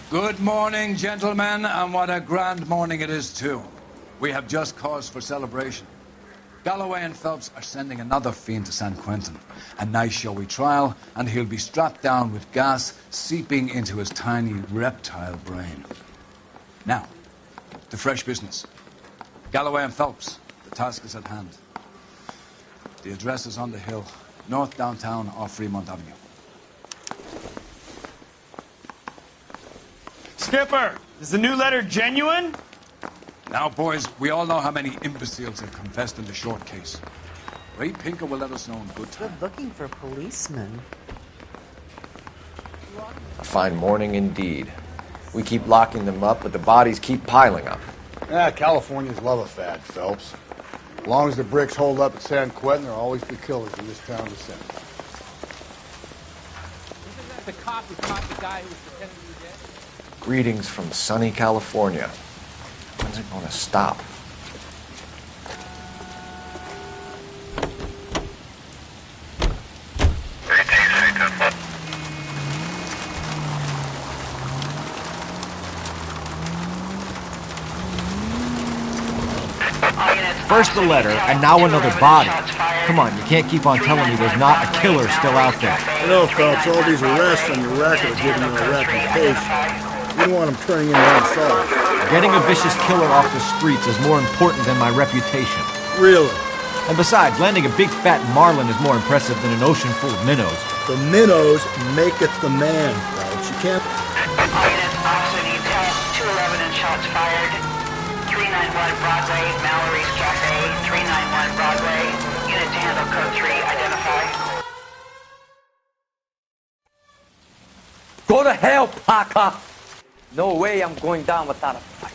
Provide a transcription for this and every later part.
Good morning, gentlemen, and what a grand morning it is, too. We have just cause for celebration. Galloway and Phelps are sending another fiend to San Quentin. A nice showy trial, and he'll be strapped down with gas seeping into his tiny reptile brain. Now, to fresh business. Galloway and Phelps, the task is at hand. The address is on the hill, north downtown off Fremont Avenue. Skipper, is the new letter genuine? Now, boys, we all know how many imbeciles have confessed in the short case. Ray Pinker will let us know in good time. Good looking for policemen. A fine morning indeed. We keep locking them up, but the bodies keep piling up. Yeah, Californians love a fad, Phelps. As long as the bricks hold up at San Quentin, there'll always be killers in this town to send. Isn't that the cop who caught the guy who was pretending to be dead? Greetings from sunny California. When's it going to stop? First the letter, and now another body. Come on, you can't keep on telling me there's not a killer still out there. You know, Phelps, all these arrests on your record are giving you a reputation. You don't want them turning into unsolved. Getting a vicious killer off the streets is more important than my reputation. Really? And besides, landing a big fat marlin is more impressive than an ocean full of minnows. The minnows maketh the man, Phelps. You can't... All units, officer detail, 211 and shots fired. 391 Broadway, Mallory's Cafe, 391 Broadway. Unit to handle code 3, identify. Go to hell, Parker! No way I'm going down without a fight.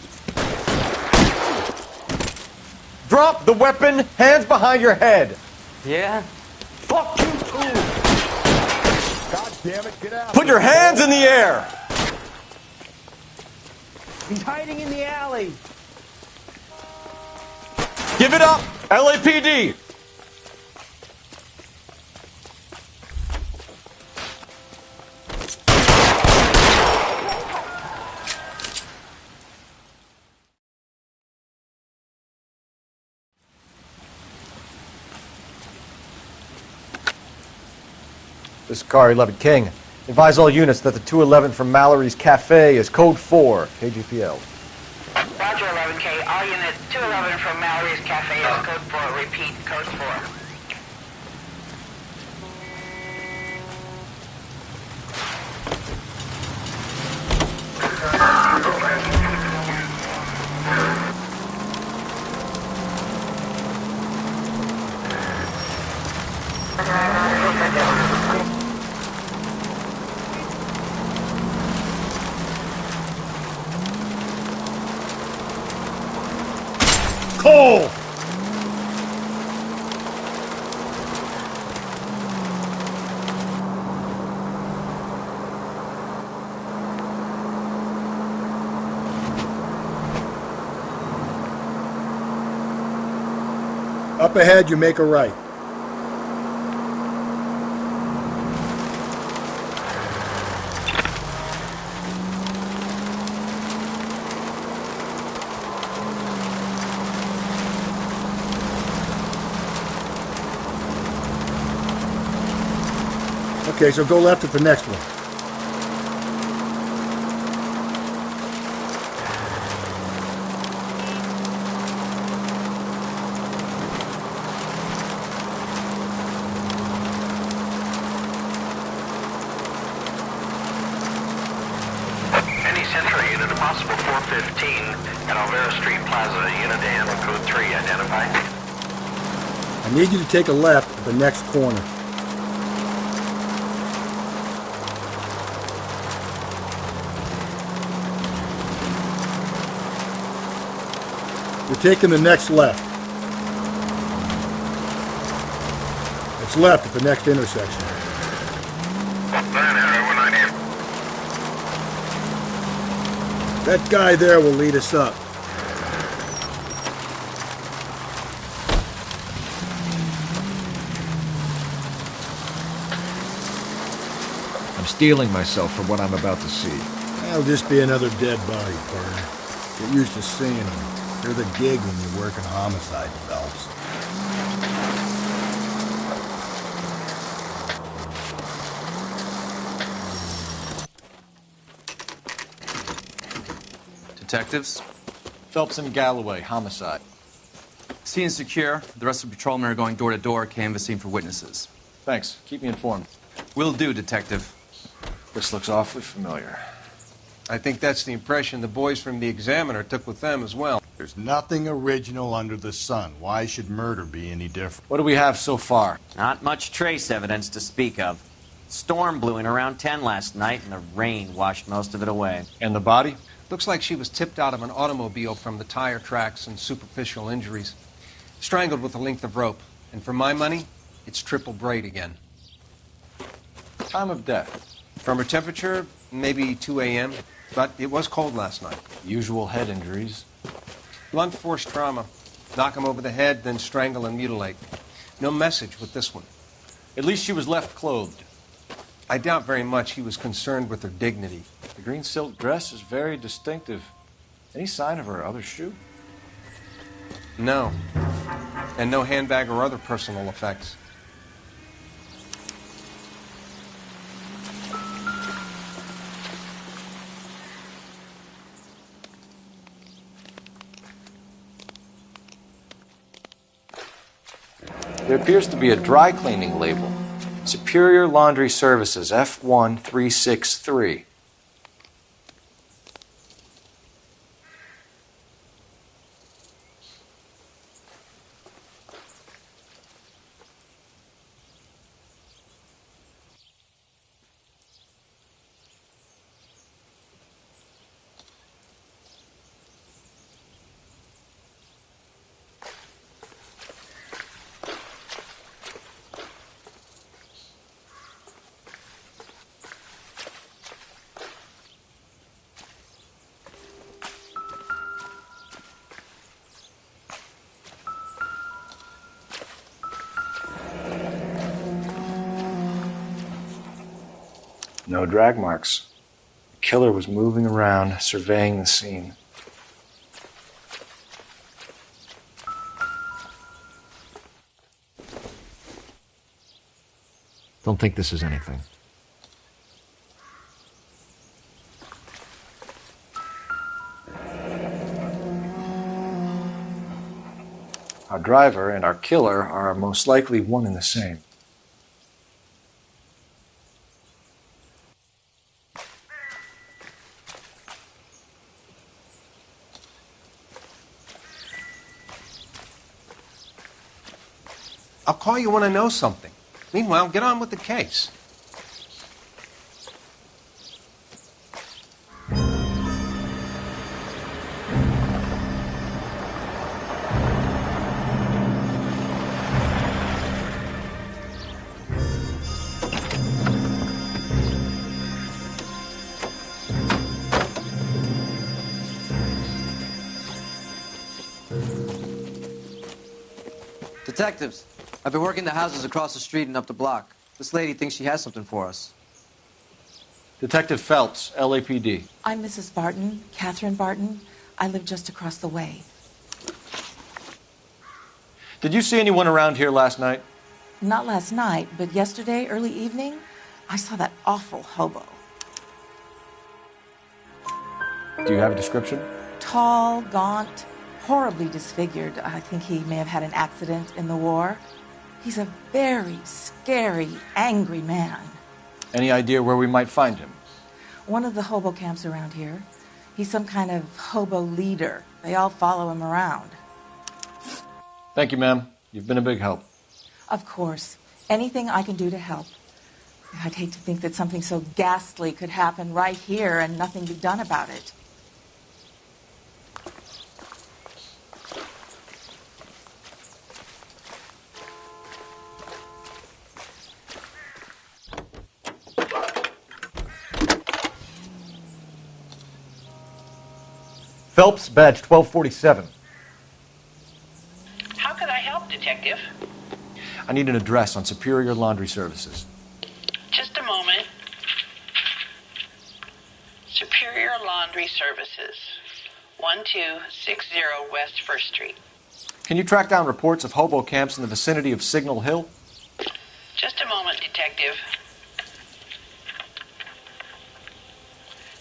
Drop the weapon, hands behind your head. Yeah? Fuck you too! God damn it, get out! Put your hands in the air! He's hiding in the alley. Give it up, LAPD! This is Car 11 King. Advise all units that the 211 from Mallory's Cafe is code 4, KGPL. Roger, 11K. All units, 211 from Mallory's Cafe is code 4. Repeat, code 4. Cole! Up ahead, you make a right. Okay, so go left at the next one. Any Central unit, a possible 415 at Alvera Street Plaza, unit to handle code 3, identify. I need you to take a left at the next corner. We're taking the next left. It's left at the next intersection. That guy there will lead us up. I'm steeling myself for what I'm about to see. That'll just be another dead body, partner. Get used to seeing them. They're the gig when you're working homicide, Phelps. Detectives? Phelps and Galloway, homicide. Scene is secure. The rest of the patrolmen are going door to door, canvassing for witnesses. Thanks. Keep me informed. Will do, Detective. This looks awfully familiar. I think that's the impression the boys from the Examiner took with them as well. There's nothing original under the sun. Why should murder be any different? What do we have so far? Not much trace evidence to speak of. Storm blew in around 10 last night, and the rain washed most of it away. And the body? Looks like she was tipped out of an automobile from the tire tracks and superficial injuries. Strangled with a length of rope. And for my money, it's triple braid again. Time of death? From her temperature, maybe 2 a.m., but it was cold last night. Usual head injuries. Blunt force trauma. Knock him over the head, then strangle and mutilate. No message with this one. At least she was left clothed. I doubt very much he was concerned with her dignity. The green silk dress is very distinctive. Any sign of her other shoe? No. And no handbag or other personal effects. There appears to be a dry cleaning label. Superior Laundry Services, F1363. No drag marks. The killer was moving around, surveying the scene. Don't think this is anything. Our driver and our killer are most likely one and the same. I'll call you when I know something. Meanwhile, get on with the case. Detectives, I've been working the houses across the street and up the block. This lady thinks she has something for us. Detective Phelps, LAPD. I'm Mrs. Barton, Catherine Barton. I live just across the way. Did you see anyone around here last night? Not last night, but yesterday, early evening, I saw that awful hobo. Do you have a description? Tall, gaunt, horribly disfigured. I think he may have had an accident in the war. He's a very scary, angry man. Any idea where we might find him? One of the hobo camps around here. He's some kind of hobo leader. They all follow him around. Thank you, ma'am. You've been a big help. Of course. Anything I can do to help. I'd hate to think that something so ghastly could happen right here and nothing be done about it. Phelps, badge 1247. How can I help, Detective? I need an address on Superior Laundry Services. Just a moment. Superior 3 services. 1260 West 1st Street. Can you track down reports of hobo camps in the vicinity of Signal Hill? Just a moment, Detective.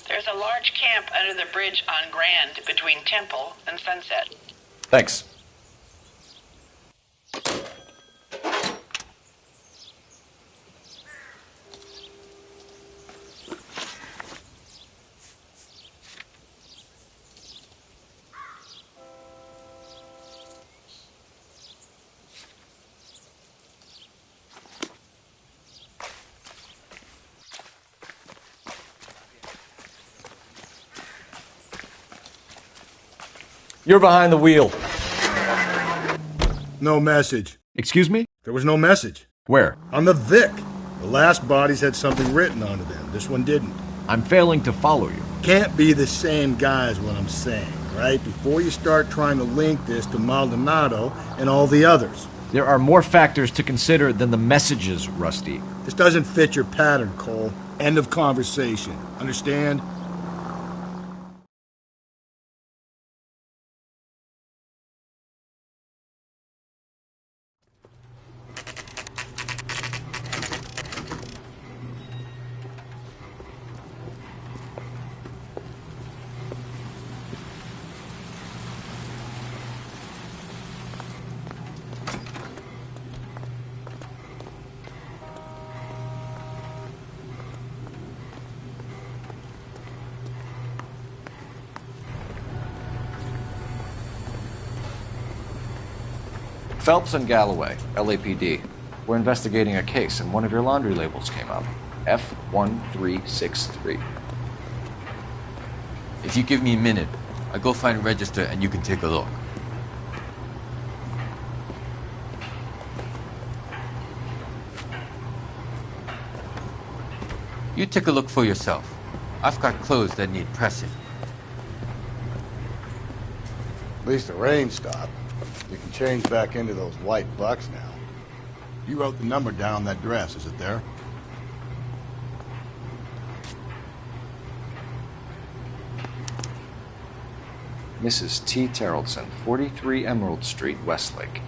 There's a large camp under the bridge on Grand between Temple and Sunset. Thanks. You're behind the wheel. No message. Excuse me? There was no message. Where? On the Vic. The last bodies had something written onto them. This one didn't. I'm failing to follow you. Can't be the same guy is what I'm saying, right? Before you start trying to link this to Maldonado and all the others. There are more factors to consider than the messages, Rusty. This doesn't fit your pattern, Cole. End of conversation. Understand? Phelps and Galloway, LAPD. We're investigating a case, and one of your laundry labels came up. F1363. If you give me a minute, I'll go find a register and you can take a look. You take a look for yourself. I've got clothes that need pressing. At least the rain stopped. You can change back into those white bucks now. You wrote the number down on that dress, is it there? Mrs. T. Terrellson, 43 Emerald Street, Westlake.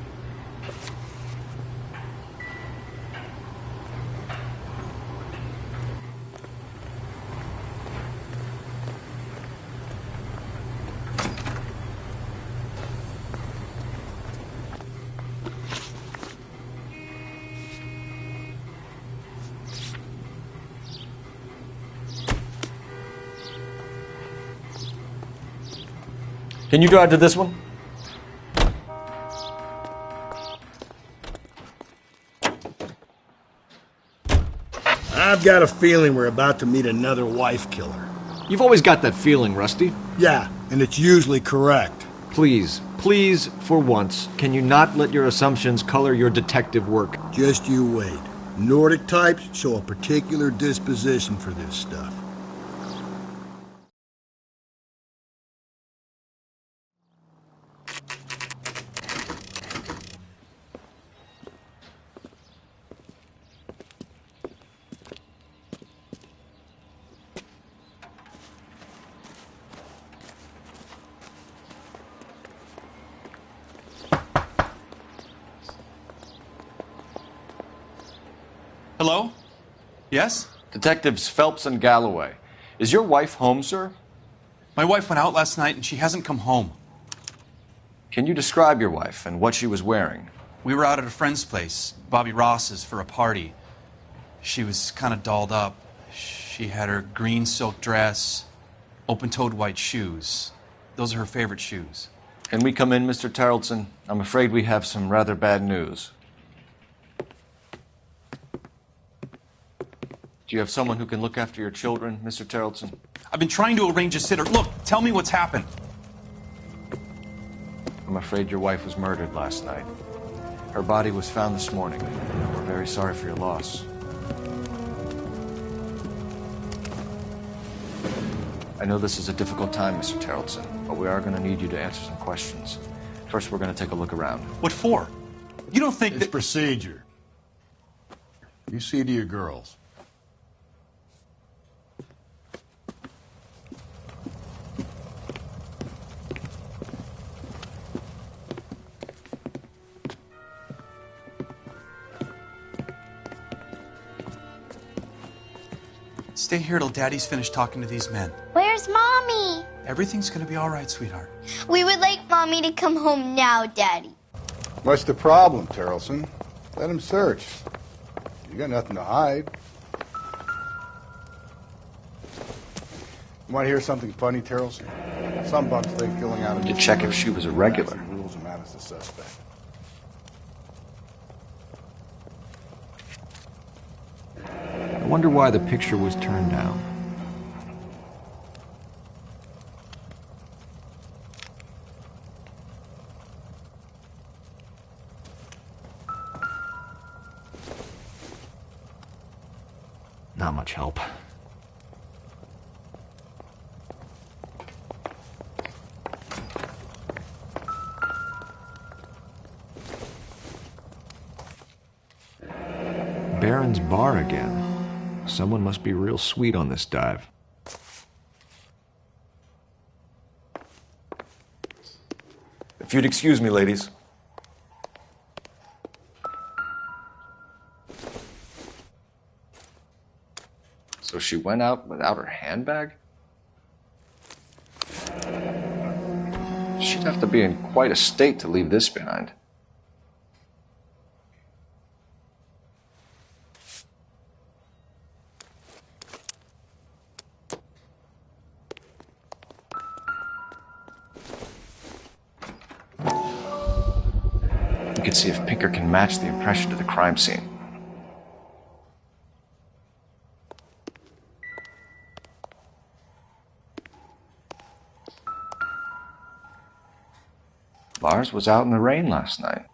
Can you drive to this one? I've got a feeling we're about to meet another wife killer. You've always got that feeling, Rusty. Yeah, and it's usually correct. Please, for once, can you not let your assumptions color your detective work? Just you wait. Nordic types show a particular disposition for this stuff. Hello? Yes? Detectives Phelps and Galloway. Is your wife home, sir? My wife went out last night and she hasn't come home. Can you describe your wife and what she was wearing? We were out at a friend's place, Bobby Ross's, for a party. She was kind of dolled up. She had her green silk dress, open-toed white shoes. Those are her favorite shoes. Can we come in, Mr. Tarleton? I'm afraid we have some rather bad news. Do you have someone who can look after your children, Mr. Tarleton? I've been trying to arrange a sitter. Look, tell me what's happened. I'm afraid your wife was murdered last night. Her body was found this morning. We're very sorry for your loss. I know this is a difficult time, Mr. Tarleton, but we are going to need you to answer some questions. First, we're going to take a look around. What for? You don't think It's procedure. You see to your girls. Stay here till Daddy's finished talking to these men. Where's Mommy? Everything's gonna be all right, sweetheart. We would like Mommy to come home now, Daddy. What's the problem, Terrelson? Let him search. You got nothing to hide. You want to hear something funny, Terrelson? Some bugs think killing out of To check if she was a regular. rules him out as the suspect. I wonder why the picture was turned down. Not much help. Baron's bar again. Someone must be real sweet on this dive. If you'd excuse me, ladies. So she went out without her handbag? She'd have to be in quite a state to leave this behind. We could see if Pinker can match the impression to the crime scene. Lars was out in the rain last night.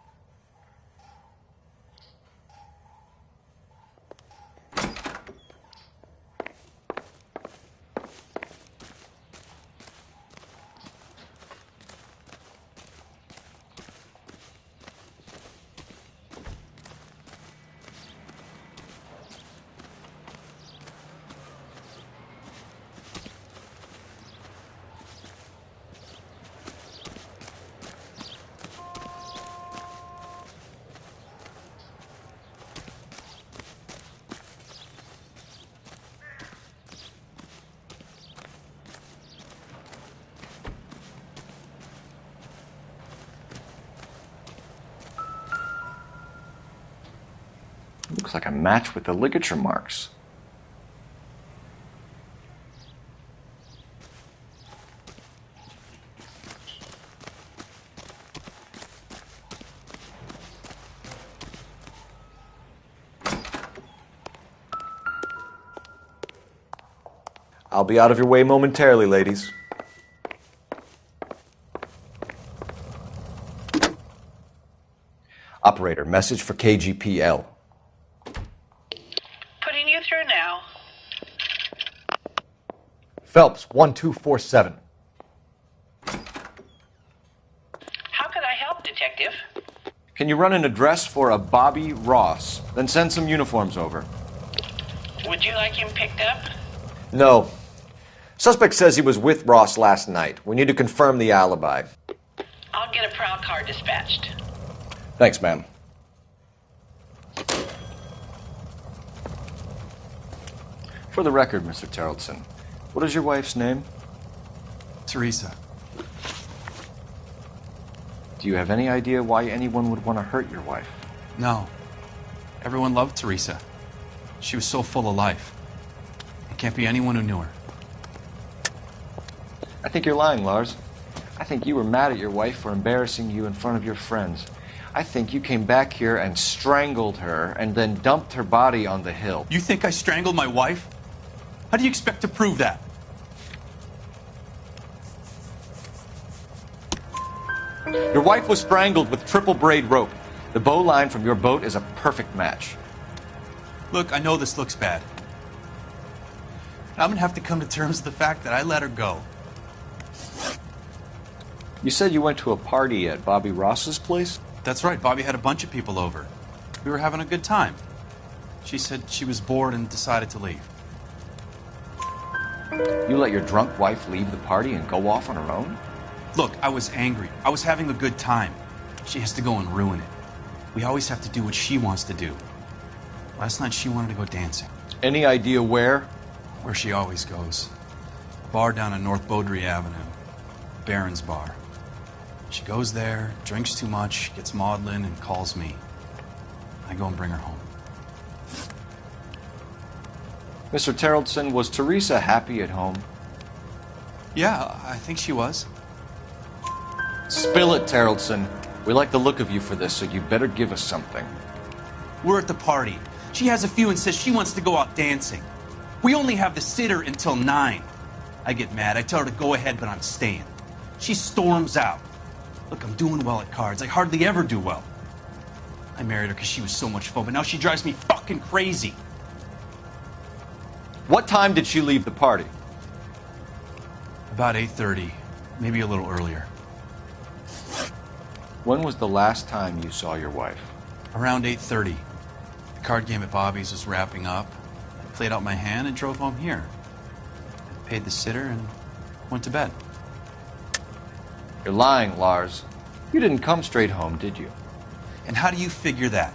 Looks like a match with the ligature marks. I'll be out of your way momentarily, ladies. Operator, message for KGPL. Putting you through now. Phelps, 1247. How could I help, Detective? Can you run an address for a Bobby Ross? Then send some uniforms over. Would you like him picked up? No. Suspect says he was with Ross last night. We need to confirm the alibi. I'll get a prowl car dispatched. Thanks, ma'am. For the record, Mr. Terrelson, what is your wife's name? Teresa. Do you have any idea why anyone would want to hurt your wife? No. Everyone loved Teresa. She was so full of life. There can't be anyone who knew her. I think you're lying, Lars. I think you were mad at your wife for embarrassing you in front of your friends. I think you came back here and strangled her and then dumped her body on the hill. You think I strangled my wife? How do you expect to prove that? Your wife was strangled with triple braid rope. The bow line from your boat is a perfect match. Look, I know this looks bad. I'm gonna have to come to terms with the fact that I let her go. You said you went to a party at Bobby Ross's place? That's right, Bobby had a bunch of people over. We were having a good time. She said she was bored and decided to leave. You let your drunk wife leave the party and go off on her own? Look, I was angry. I was having a good time. She has to go and ruin it. We always have to do what she wants to do. Last night she wanted to go dancing. Any idea where? Where she always goes. A bar down on North Beaudry Avenue. Baron's Bar. She goes there, drinks too much, gets maudlin, and calls me. I go and bring her home. Mr. Terrellson, was Teresa happy at home? Yeah, I think she was. Spill it, Terrellson. We like the look of you for this, so you better give us something. We're at the party. She has a few and says she wants to go out dancing. We only have the sitter until 9. I get mad. I tell her to go ahead, but I'm staying. She storms out. Look, I'm doing well at cards. I hardly ever do well. I married her because she was so much fun, but now she drives me fucking crazy. What time did she leave the party? About 8:30, maybe a little earlier. When was the last time you saw your wife? Around 8:30. The card game at Bobby's was wrapping up. I played out my hand and drove home here. I paid the sitter and went to bed. You're lying, Lars. You didn't come straight home, did you? And how do you figure that?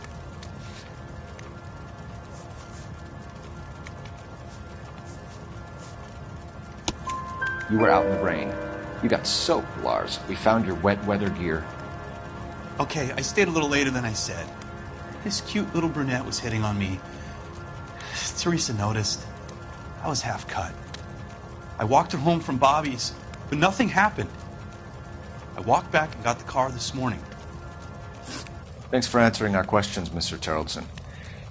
You were out in the rain. You got soaked, Lars. We found your wet weather gear. Okay, I stayed a little later than I said. This cute little brunette was hitting on me. Teresa noticed. I was half cut. I walked her home from Bobby's, but nothing happened. I walked back and got the car this morning. Thanks for answering our questions, Mr. Terrellson.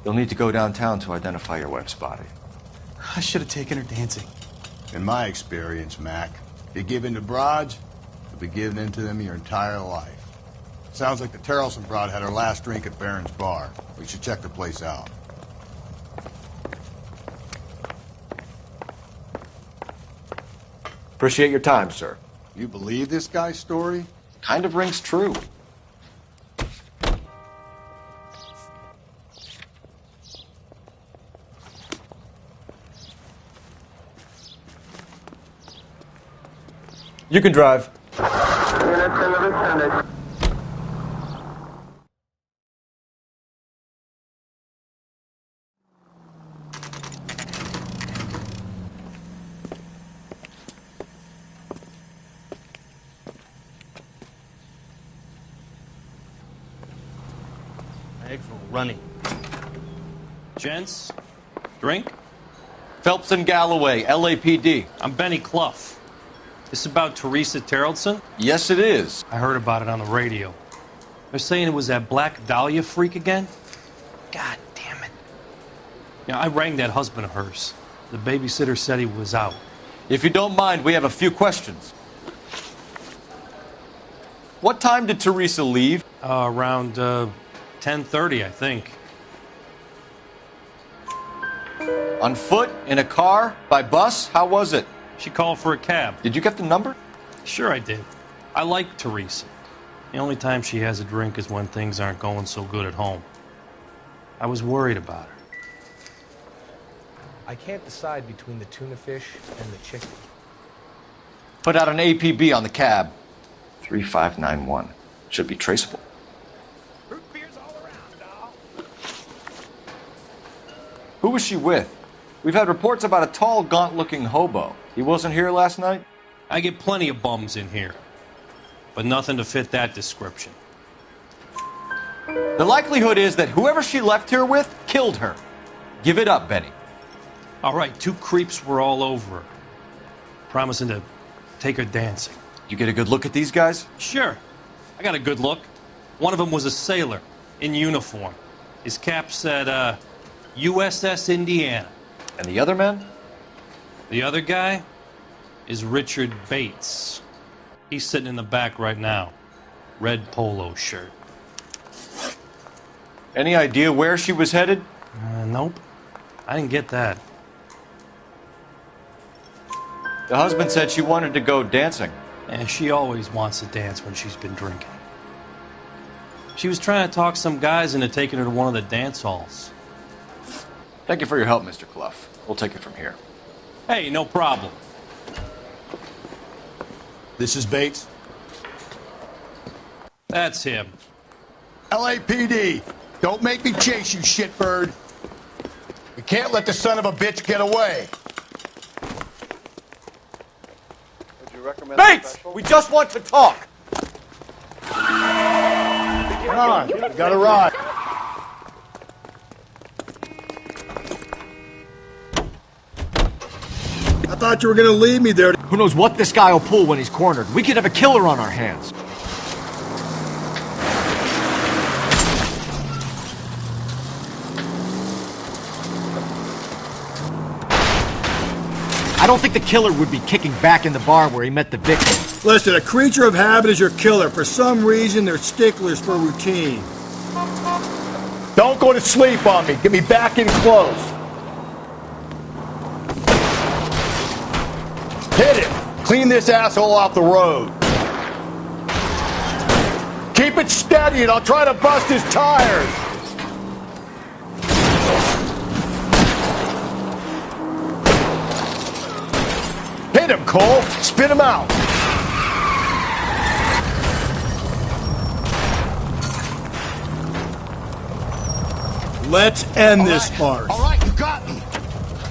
You'll need to go downtown to identify your wife's body. I should have taken her dancing. In my experience, Mac, you give in to broads, you'll be giving in to them your entire life. Sounds like the Terrellson broad had her last drink at Baron's Bar. We should check the place out. Appreciate your time, sir. You believe this guy's story? Kind of rings true. You can drive. Eggs were running. Gents, drink? Phelps and Galloway, LAPD. I'm Benny Clough. This about Teresa Terrellson? Yes, it is. I heard about it on the radio. They're saying it was that Black Dahlia freak again? God damn it. Yeah, I rang that husband of hers. The babysitter said he was out. If you don't mind, we have a few questions. What time did Teresa leave? Around 10:30, I think. On foot? In a car? By bus? How was it? She called for a cab. Did you get the number? Sure I did. I like Teresa. The only time she has a drink is when things aren't going so good at home. I was worried about her. I can't decide between the tuna fish and the chicken. Put out an APB on the cab. 3591. Should be traceable. Root beers all around, doll. Who was she with? We've had reports about a tall, gaunt-looking hobo. He wasn't here last night? I get plenty of bums in here, but nothing to fit that description. The likelihood is that whoever she left here with killed her. Give it up, Benny. All right, 2 creeps were all over her, promising to take her dancing. You get a good look at these guys? Sure. I got a good look. One of them was a sailor in uniform. His cap said, USS Indiana. And the other man? The other guy is Richard Bates. He's sitting in the back right now. Red polo shirt. Any idea where she was headed? Nope. I didn't get that. The husband said she wanted to go dancing. And she always wants to dance when she's been drinking. She was trying to talk some guys into taking her to one of the dance halls. Thank you for your help, Mr. Clough. We'll take it from here. Hey, no problem. This is Bates. That's him. LAPD, don't make me chase you, shitbird. We can't let the son of a bitch get away. Bates! We just want to talk! Come on, we got a ride. I thought you were gonna leave me there. Who knows what this guy will pull when he's cornered? We could have a killer on our hands. I don't think the killer would be kicking back in the bar where he met the victim. Listen, a creature of habit is your killer. For some reason, they're sticklers for routine. Don't go to sleep on me. Get me back in close. Hit it. Clean this asshole off the road. Keep it steady and I'll try to bust his tires. Hit him, Cole. Spit him out. Let's end this farce. All right, you got me.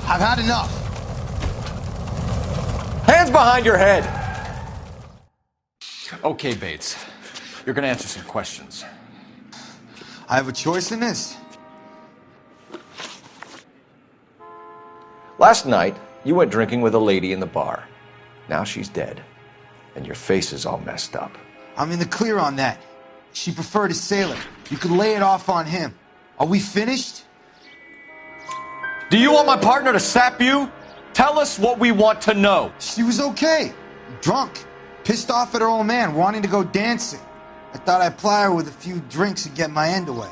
I've had enough. Hands behind your head. Okay, Bates. You're gonna answer some questions. I have a choice in this. Last night, you went drinking with a lady in the bar. Now she's dead. And your face is all messed up. I'm in the clear on that. She preferred a sailor. You could lay it off on him. Are we finished? Do you want my partner to sap you? Tell us what we want to know. She was okay. Drunk. Pissed off at her old man, wanting to go dancing. I thought I'd ply her with a few drinks and get my end away.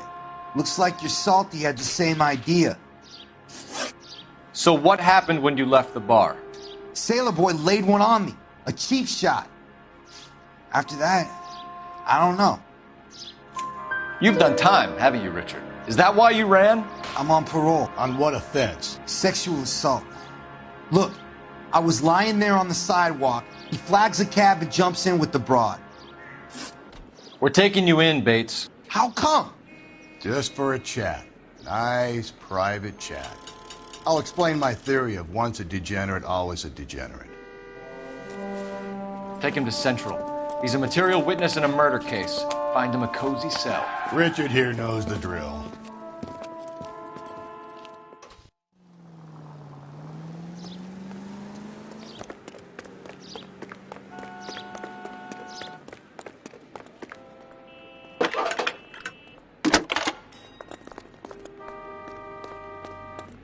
Looks like your salty had the same idea. So what happened when you left the bar? Sailor boy laid one on me. A cheap shot. After that, I don't know. You've done time, haven't you, Richard? Is that why you ran? I'm on parole. On what offense? Sexual assault. Look, I was lying there on the sidewalk. He flags a cab and jumps in with the broad. We're taking you in, Bates. How come? Just for a chat. Nice private chat. I'll explain my theory of once a degenerate, always a degenerate. Take him to Central. He's a material witness in a murder case. Find him a cozy cell. Richard here knows the drill.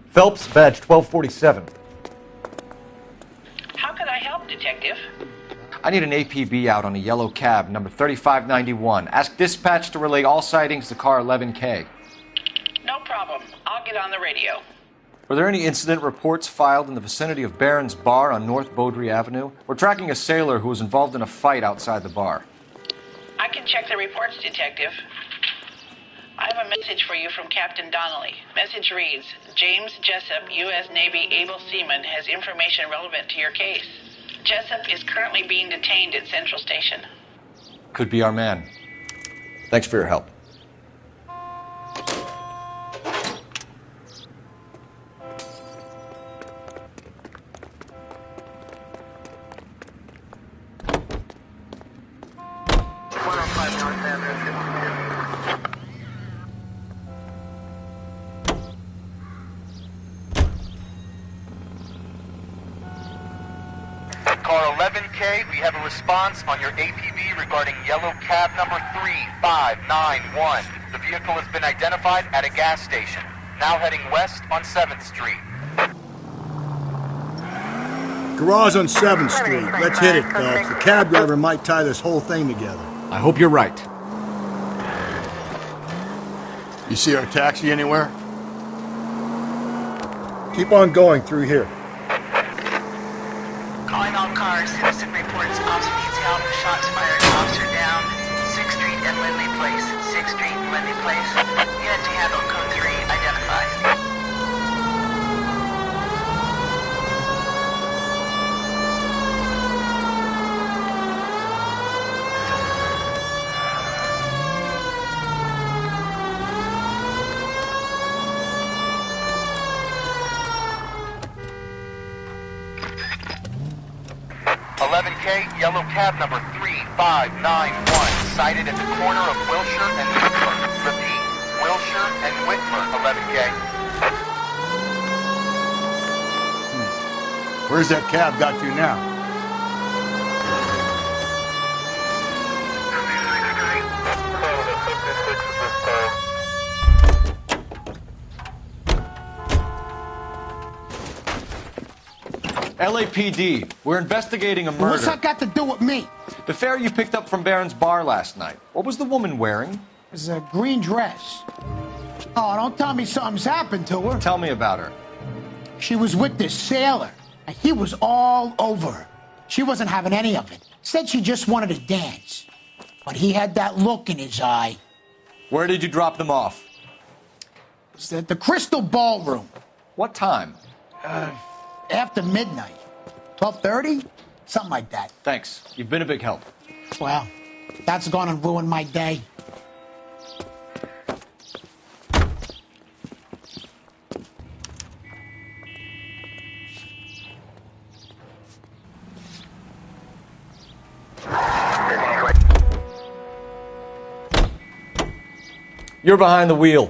Phelps, badge 1247. How can I help, Detective? I need an APB out on a yellow cab, number 3591. Ask dispatch to relay all sightings to car 11K. No problem. I'll get on the radio. Were there any incident reports filed in the vicinity of Barron's Bar on North Beaudry Avenue? We're tracking a sailor who was involved in a fight outside the bar. I can check the reports, Detective. I have a message for you from Captain Donnelly. Message reads, James Jessup, U.S. Navy able seaman, has information relevant to your case. Jessup is currently being detained at Central Station. Could be our man. Thanks for your help. Car 11K, we have a response on your APB regarding yellow cab number 3591. The vehicle has been identified at a gas station. Now heading west on 7th Street. Garage on 7th Street. Let's hit it, Phelps. The cab driver might tie this whole thing together. I hope you're right. You see our taxi anywhere? Keep on going through here. Calling all cars. Citizen reports officer needs help. Shots fired. Officer down. 6th Street and Lindley Place. 6th Street, Lindley Place. Unit to handle code 3 identified. 11K, yellow cab number 3591, sighted at the corner of Wilshire and Whitmer. Repeat, Wilshire and Whitmer, 11K. Where's that cab got you now? LAPD, we're investigating a murder. What's that got to do with me? The fare you picked up from Barron's bar last night. What was the woman wearing? It was a green dress. Oh, don't tell me something's happened to her. Tell me about her. She was with this sailor, and he was all over her. She wasn't having any of it. Said she just wanted to dance. But he had that look in his eye. Where did you drop them off? It was at the Crystal Ballroom. What time? After midnight. 12:30? Something like that. Thanks. You've been a big help. Well, that's gonna ruin my day. You're behind the wheel.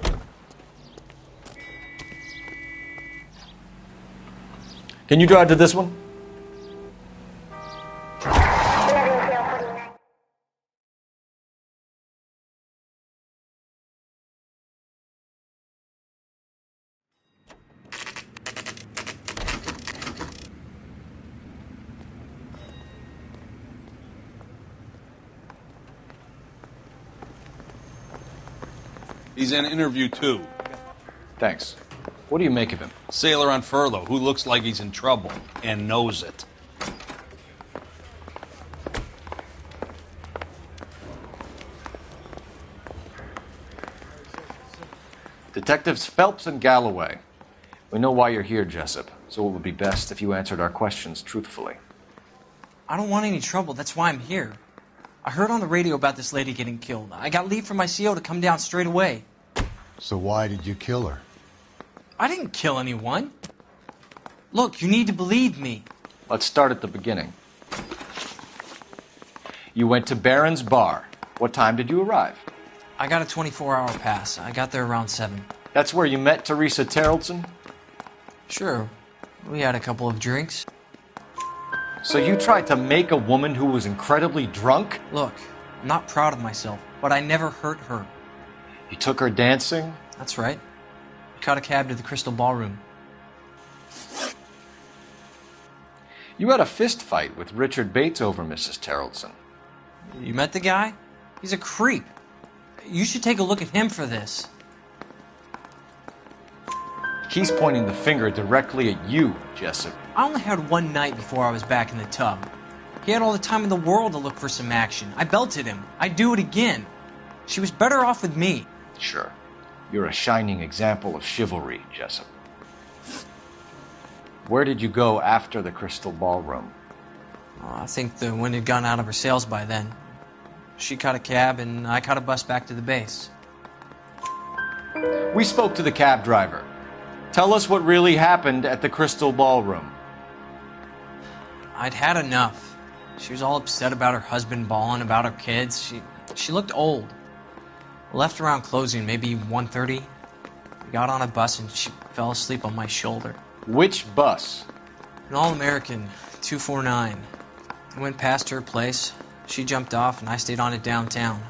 Can you drive to this one? He's in interview 2. Thanks. What do you make of him? Sailor on furlough who looks like he's in trouble and knows it. Detectives Phelps and Galloway. We know why you're here, Jessup, so it would be best if you answered our questions truthfully. I don't want any trouble. That's why I'm here. I heard on the radio about this lady getting killed. I got leave from my CO to come down straight away. So why did you kill her? I didn't kill anyone. Look, you need to believe me. Let's start at the beginning. You went to Barron's bar. What time did you arrive? I got a 24-hour pass. I got there around 7. That's where you met Teresa Terrelson? Sure. We had a couple of drinks. So you tried to make a woman who was incredibly drunk? Look, I'm not proud of myself, but I never hurt her. You took her dancing? That's right. I caught a cab to the Crystal Ballroom. You had a fist fight with Richard Bates over Mrs. Terrelson. You met the guy? He's a creep. You should take a look at him for this. He's pointing the finger directly at you, Jessup. I only had one night before I was back in the tub. He had all the time in the world to look for some action. I belted him. I'd do it again. She was better off with me. Sure. You're a shining example of chivalry, Jessup. Where did you go after the Crystal Ballroom? I think the wind had gone out of her sails by then. She caught a cab, and I caught a bus back to the base. We spoke to the cab driver. Tell us what really happened at the Crystal Ballroom. I'd had enough. She was all upset about her husband bawling about her kids. She looked old. Left around closing, maybe 1:30. We got on a bus and she fell asleep on my shoulder. Which bus? An All-American, 249. I went past her place. She jumped off and I stayed on it downtown.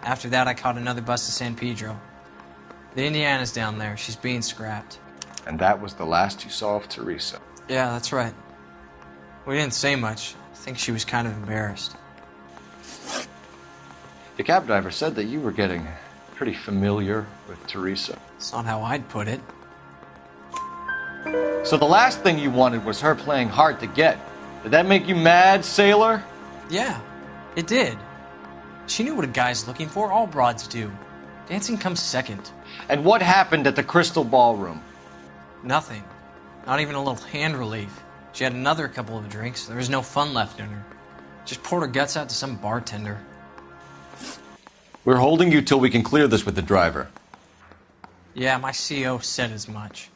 After that, I caught another bus to San Pedro. The Indiana's down there. She's being scrapped. And that was the last you saw of Teresa? Yeah, that's right. We didn't say much. I think she was kind of embarrassed. The cab driver said that you were getting pretty familiar with Teresa. It's not how I'd put it. So the last thing you wanted was her playing hard to get. Did that make you mad, sailor? Yeah, it did. She knew what a guy's looking for. All broads do. Dancing comes second. And what happened at the Crystal Ballroom? Nothing. Not even a little hand relief. She had another couple of drinks. There was no fun left in her. Just poured her guts out to some bartender. We're holding you till we can clear this with the driver. Yeah, my CO said as much.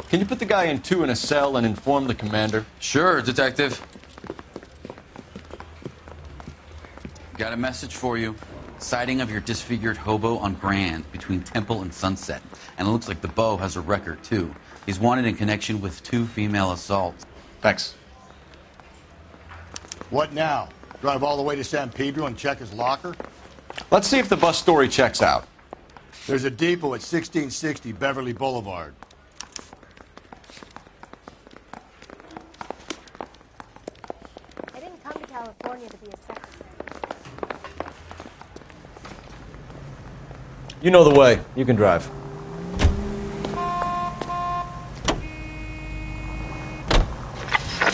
Can Can you put the guy in two in a cell and inform the commander? Sure, Detective. Got a message for you. Sighting of your disfigured hobo on Grand between Temple and Sunset. And it looks like the Beau has a record, too. He's wanted in connection with 2 female assaults. Thanks. What now? Drive all the way to San Pedro and check his locker? Let's see if the bus story checks out. There's a depot at 1660 Beverly Boulevard. I didn't come to California to be a secretary. You know the way. You can drive.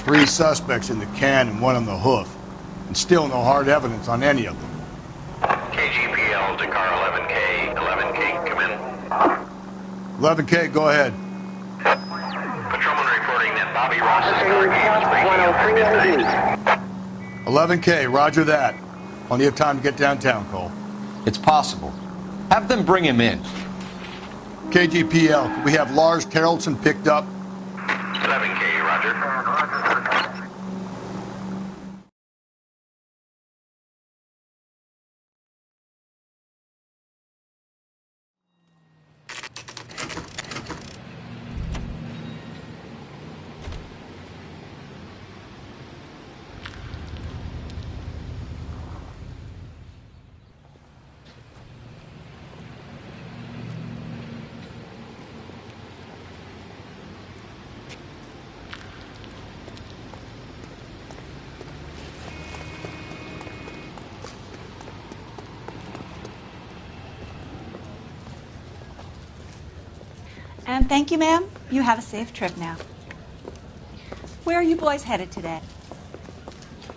Three suspects in the can and one on the hoof. And still no hard evidence on any of them. KGPL to car 11K. 11K, come in. 11K, go ahead. Patrolman reporting that Bobby Ross's car gate was breaking up midnight. 11K, roger that. Plenty of time to get downtown, Cole. It's possible. Have them bring him in. KGPL, can we have Lars Carrollson picked up? 11K, roger. And thank you, ma'am. You have a safe trip now. Where are you boys headed today?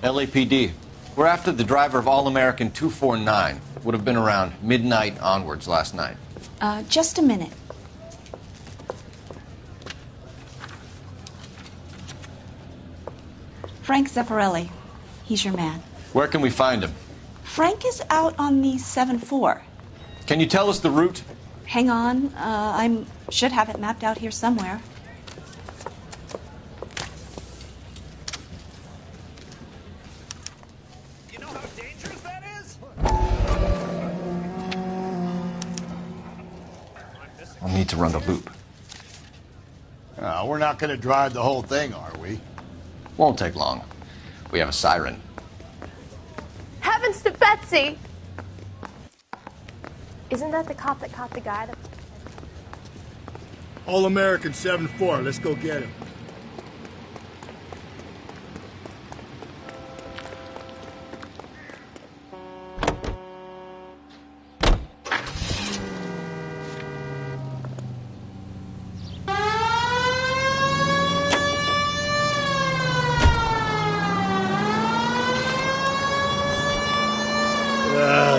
LAPD. We're after the driver of All-American 249. Would have been around midnight onwards last night. Just a minute. Frank Zeffirelli. He's your man. Where can we find him? Frank is out on the 7-4. Can you tell us the route? Hang on. I should have it mapped out here somewhere. You know how dangerous that is? I'll need to run the loop. We're not going to drive the whole thing, are we? Won't take long. We have a siren. Heavens to Betsy! Isn't that the cop that caught the guy that... All-American 7-4, let's go get him.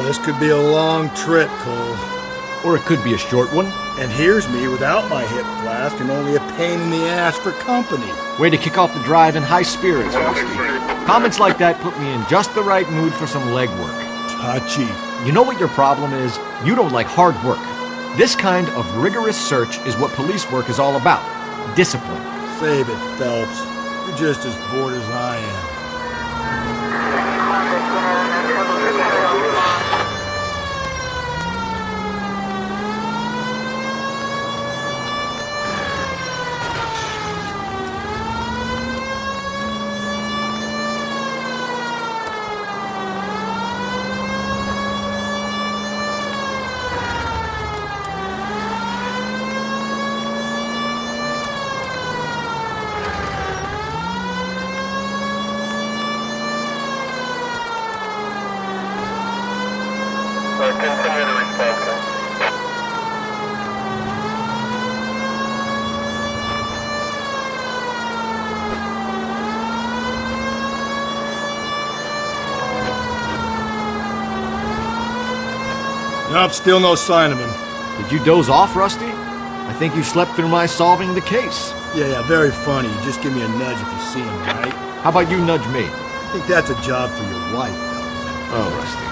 This could be a long trip, Cole. Or it could be a short one. And here's me without my hip flask and only a pain in the ass for company. Way to kick off the drive in high spirits, Rusty. Comments like that put me in just the right mood for some legwork. Touchy. You know what your problem is? You don't like hard work. This kind of rigorous search is what police work is all about. Discipline. Save it, Phelps. You're just as bored as I am. Nope, still no sign of him. Did you doze off, Rusty? I think you slept through my solving the case. Yeah, very funny. Just give me a nudge if you see him, right? How about you nudge me? I think that's a job for your wife, Phelps. Oh, Rusty.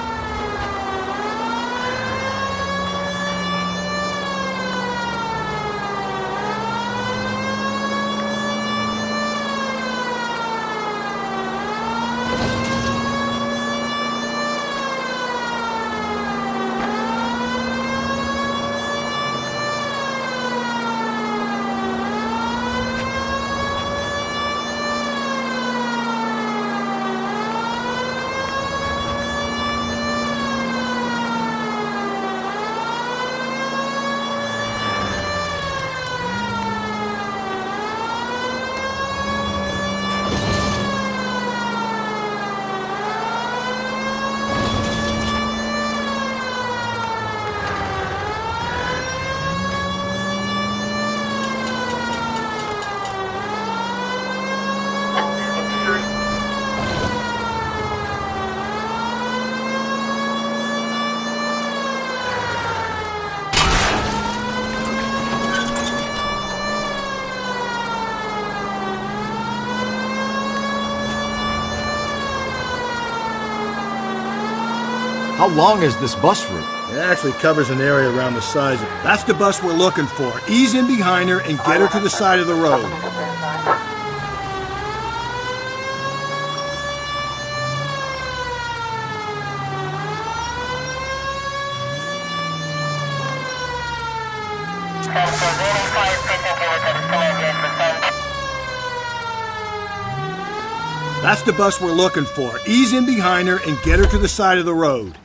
How long is this bus route? It actually covers an area around the size of... That's the bus we're looking for. Ease in behind her and get her to the side of the road. That's the bus we're looking for. Ease in behind her and get her to the side of the road.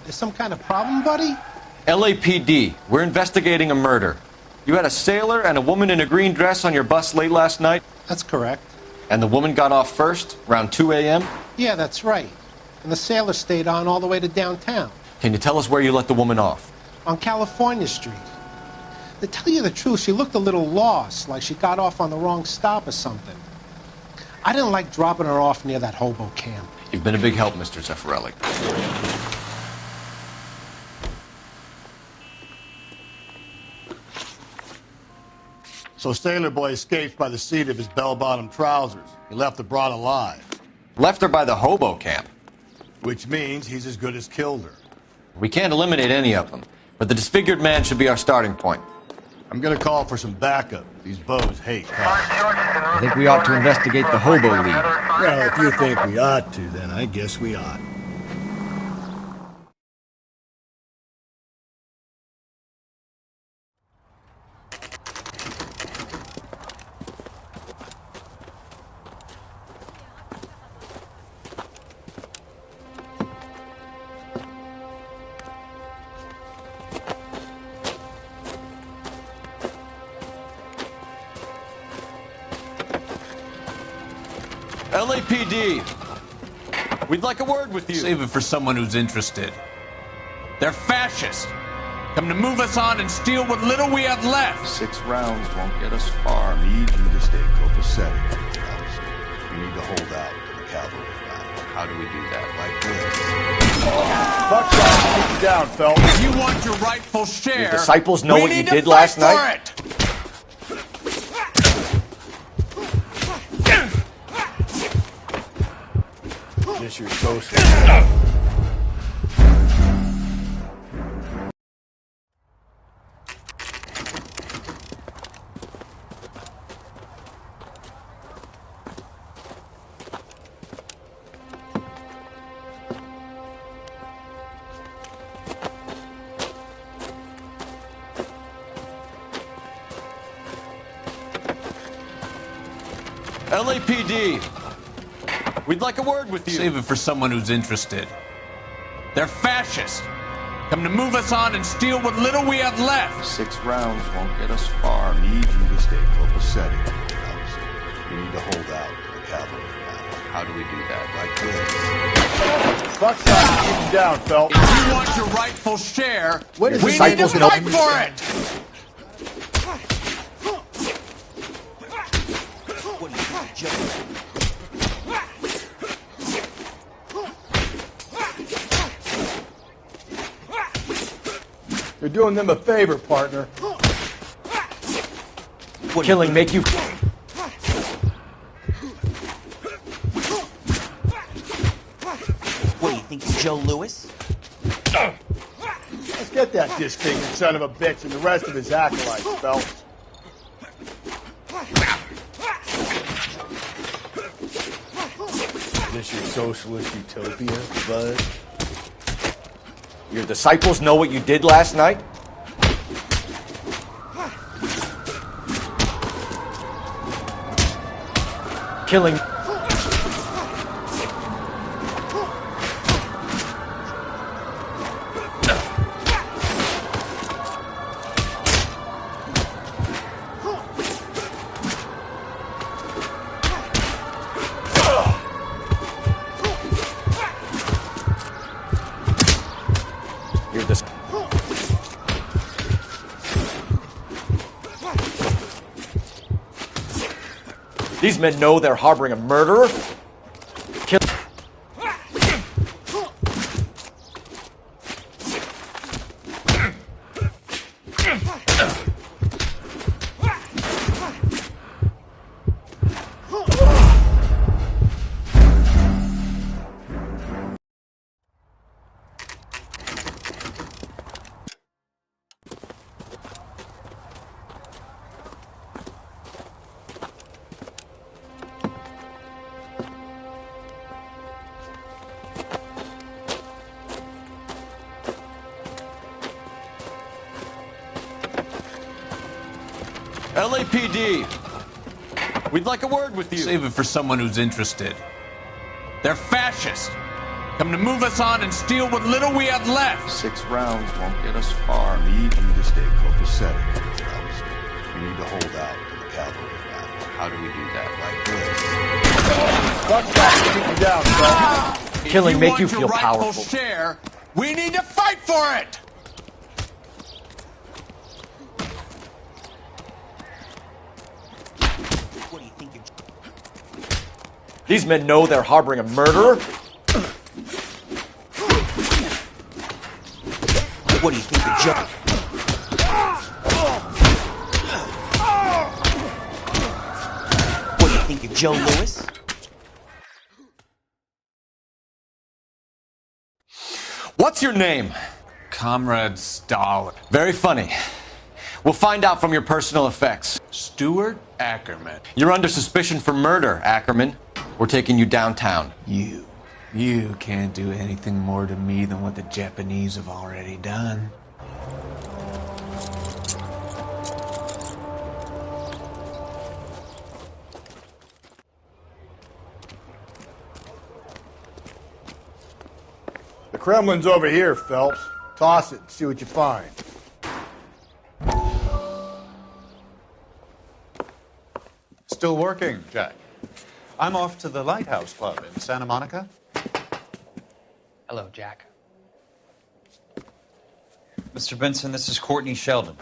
There's some kind of problem, buddy? LAPD, we're investigating a murder. You had a sailor and a woman in a green dress on your bus late last night? That's correct. And the woman got off first, around 2 a.m.? Yeah, that's right. And the sailor stayed on all the way to downtown. Can you tell us where you let the woman off? On California Street. To tell you the truth, she looked a little lost, like she got off on the wrong stop or something. I didn't like dropping her off near that hobo camp. You've been a big help, Mr. Zeffirelli. So Sailor Boy escapes by the seat of his bell-bottom trousers. He left the broad alive. Left her by the hobo camp. Which means he's as good as killed her. We can't eliminate any of them, but the disfigured man should be our starting point. I'm gonna call for some backup. These bows hate cops. I think we ought to investigate the hobo lead. Well, if you think we ought to, then I guess we ought. LAPD, we'd like a word with you. Save it for someone who's interested. They're fascists. Come to move us on and steal what little we have left. 6 rounds won't get us far. Need you to stay copacetic. We need to hold out to the cavalry line. How do we do that? Like this. Buckshot, keep you down, Phelps. If you want your rightful share, Your disciples know we what you need to did fight last for night? it. Guess you're so sick. LAPD, we'd like a word with you. Save it for someone who's interested. They're fascists. Come to move us on and steal what little we have left. 6 rounds won't get us far. Need you to stay copacetic. We need to hold out to the cavalry line. How do we do that? Like this. Buckshot, keep you down, Phelps. If you want your rightful share, we need to disciples fight know- for it. You're doing them a favor, partner. Killing make you... What do you think, it's Joe Louis? Let's get that disfigured son of a bitch and the rest of his acolytes, Phelps. This your socialist utopia, bud? Your disciples know what you did last night? Killing... You're this. These men know they're harboring a murderer. Kill... LAPD. We'd like a word with you. Save it for someone who's interested. They're fascist. Come to move us on and steal what little we have left. 6 rounds won't get us far. We need you to stay copacetic, Phelps. We need to hold out till the cavalry arrive. How do we do that? Like this. Watch back to keep you down, Phelps. Killing make you If feel want your rightful powerful. share, we need to fight for it. These men know they're harboring a murderer. What do you think of Joe? What do you think of Joe Lewis? What's your name? Comrade Stalin. Very funny. We'll find out from your personal effects. Stuart Ackerman. You're under suspicion for murder, Ackerman. We're taking you downtown. You can't do anything more to me than what the Japanese have already done. The Kremlin's over here, Phelps. Toss it and see what you find. Still working, Jack. I'm off to the Lighthouse Club in Santa Monica. Hello, Jack. Mr. Benson, this is Courtney Sheldon.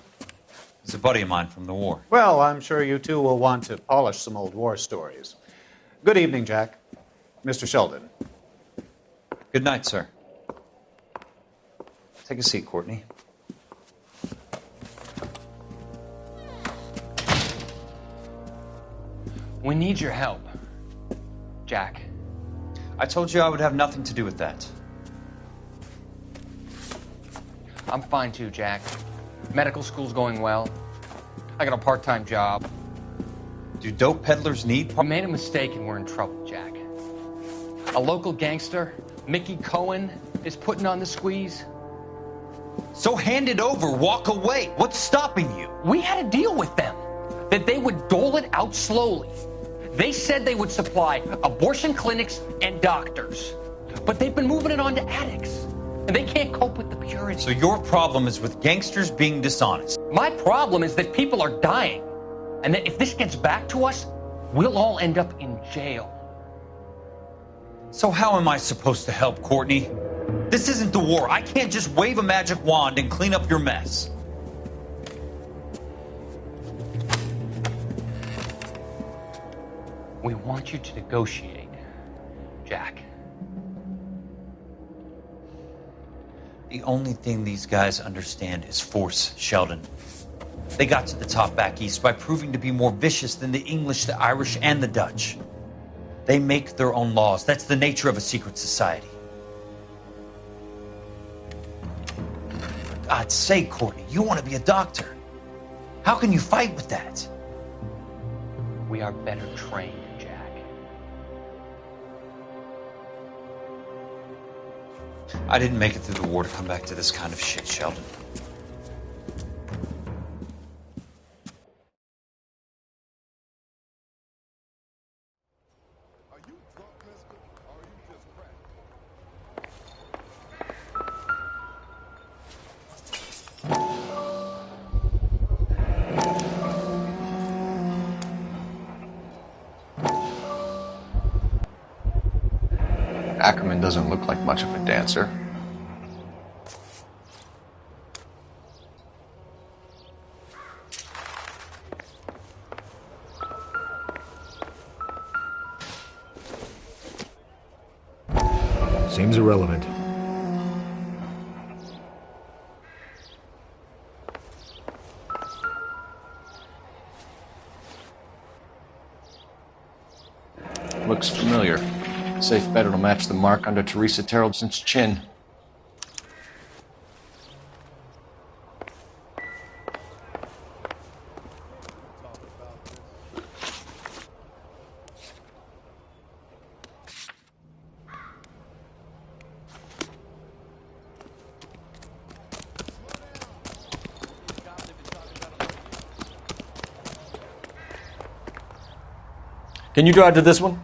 He's a buddy of mine from the war. Well, I'm sure you two will want to polish some old war stories. Good evening, Jack. Mr. Sheldon. Good night, sir. Take a seat, Courtney. We need your help, Jack. I told you I would have nothing to do with that. I'm fine too, Jack. Medical school's going well. I got a part-time job. Do dope peddlers need... We made a mistake and we're in trouble, Jack. A local gangster, Mickey Cohen, is putting on the squeeze. So hand it over, walk away. What's stopping you? We had a deal with them that they would dole it out slowly. They said they would supply abortion clinics and doctors, but they've been moving it on to addicts, and they can't cope with the purity. So your problem is with gangsters being dishonest. My problem is that people are dying, and that if this gets back to us, we'll all end up in jail. So how am I supposed to help, Courtney? This isn't the war. I can't just wave a magic wand and clean up your mess. We want you to negotiate, Jack. The only thing these guys understand is force, Sheldon. They got to the top back east by proving to be more vicious than the English, the Irish, and the Dutch. They make their own laws. That's the nature of a secret society. For God's sake, Courtney, you want to be a doctor. How can you fight with that? We are better trained, Jack. I didn't make it through the war to come back to this kind of shit, Sheldon. Ackerman doesn't look like much of a dancer. Seems irrelevant. Looks familiar. Safe bet it'll match the mark under Teresa Terrelson's chin. Can you drive to this one?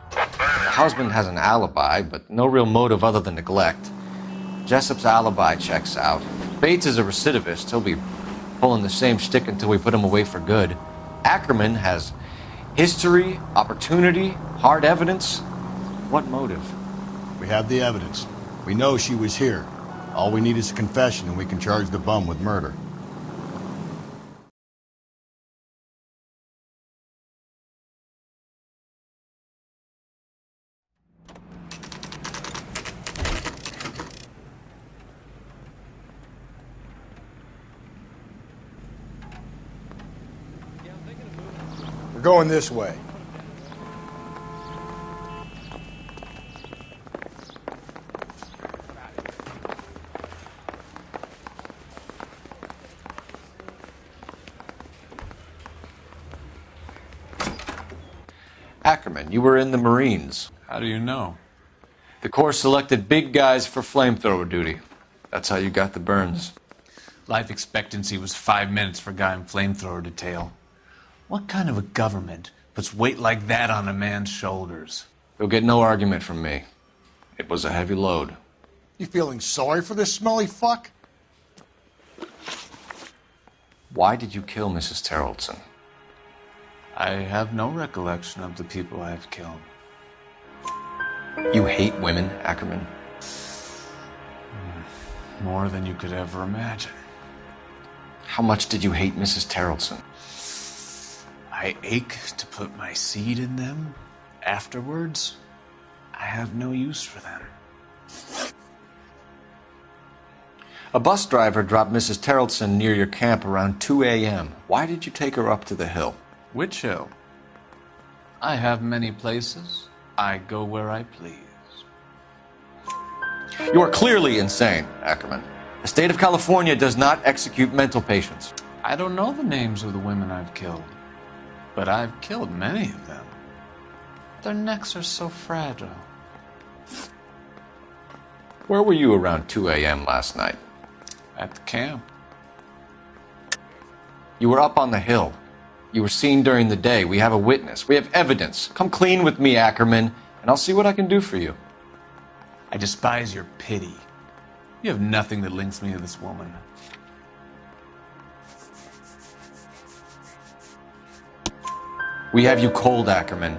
The husband has an alibi, but no real motive other than neglect. Jessup's alibi checks out. Bates is a recidivist. He'll be pulling the same shtick until we put him away for good. Ackerman has history, opportunity, hard evidence. What motive? We have the evidence. We know she was here. All we need is a confession, and we can charge the bum with murder. We're going this way. Ackerman, you were in the Marines. How do you know? The Corps selected big guys for flamethrower duty. That's how you got the burns. Life expectancy was 5 minutes for a guy in flamethrower detail. What kind of a government puts weight like that on a man's shoulders? You'll get no argument from me. It was a heavy load. You feeling sorry for this smelly fuck? Why did you kill Mrs. Terrellson? I have no recollection of the people I have killed. You hate women, Ackerman? More than you could ever imagine. How much did you hate Mrs. Terrellson? I ache to put my seed in them. Afterwards, I have no use for them. A bus driver dropped Mrs. Terrellson near your camp around 2 a.m. Why did you take her up to the hill? Which hill? I have many places. I go where I please. You are clearly insane, Ackerman. The state of California does not execute mental patients. I don't know the names of the women I've killed, but I've killed many of them. Their necks are so fragile. Where were you around 2 a.m. last night? At the camp. You were up on the hill. You were seen during the day. We have a witness. We have evidence. Come clean with me, Ackerman, and I'll see what I can do for you. I despise your pity. You have nothing that links me to this woman. We have you cold, Ackerman.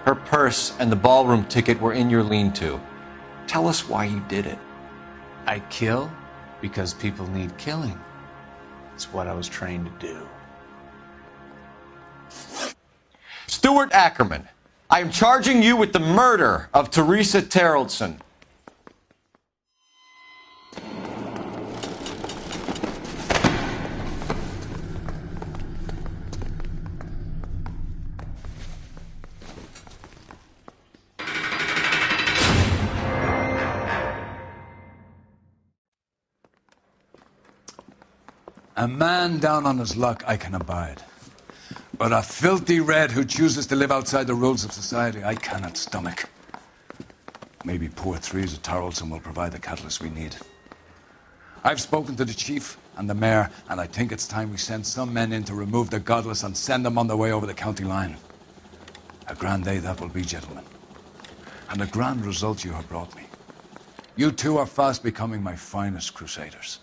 Her purse and the ballroom ticket were in your lean-to. Tell us why you did it. I kill because people need killing. It's what I was trained to do. Stuart Ackerman, I am charging you with the murder of Teresa Terrellson. A man down on his luck I can abide. But a filthy red who chooses to live outside the rules of society, I cannot stomach. Maybe poor Teresa Terrellson will provide the catalyst we need. I've spoken to the chief and the mayor, and I think it's time we send some men in to remove the godless and send them on their way over the county line. A grand day that will be, gentlemen. And a grand result you have brought me. You two are fast becoming my finest crusaders.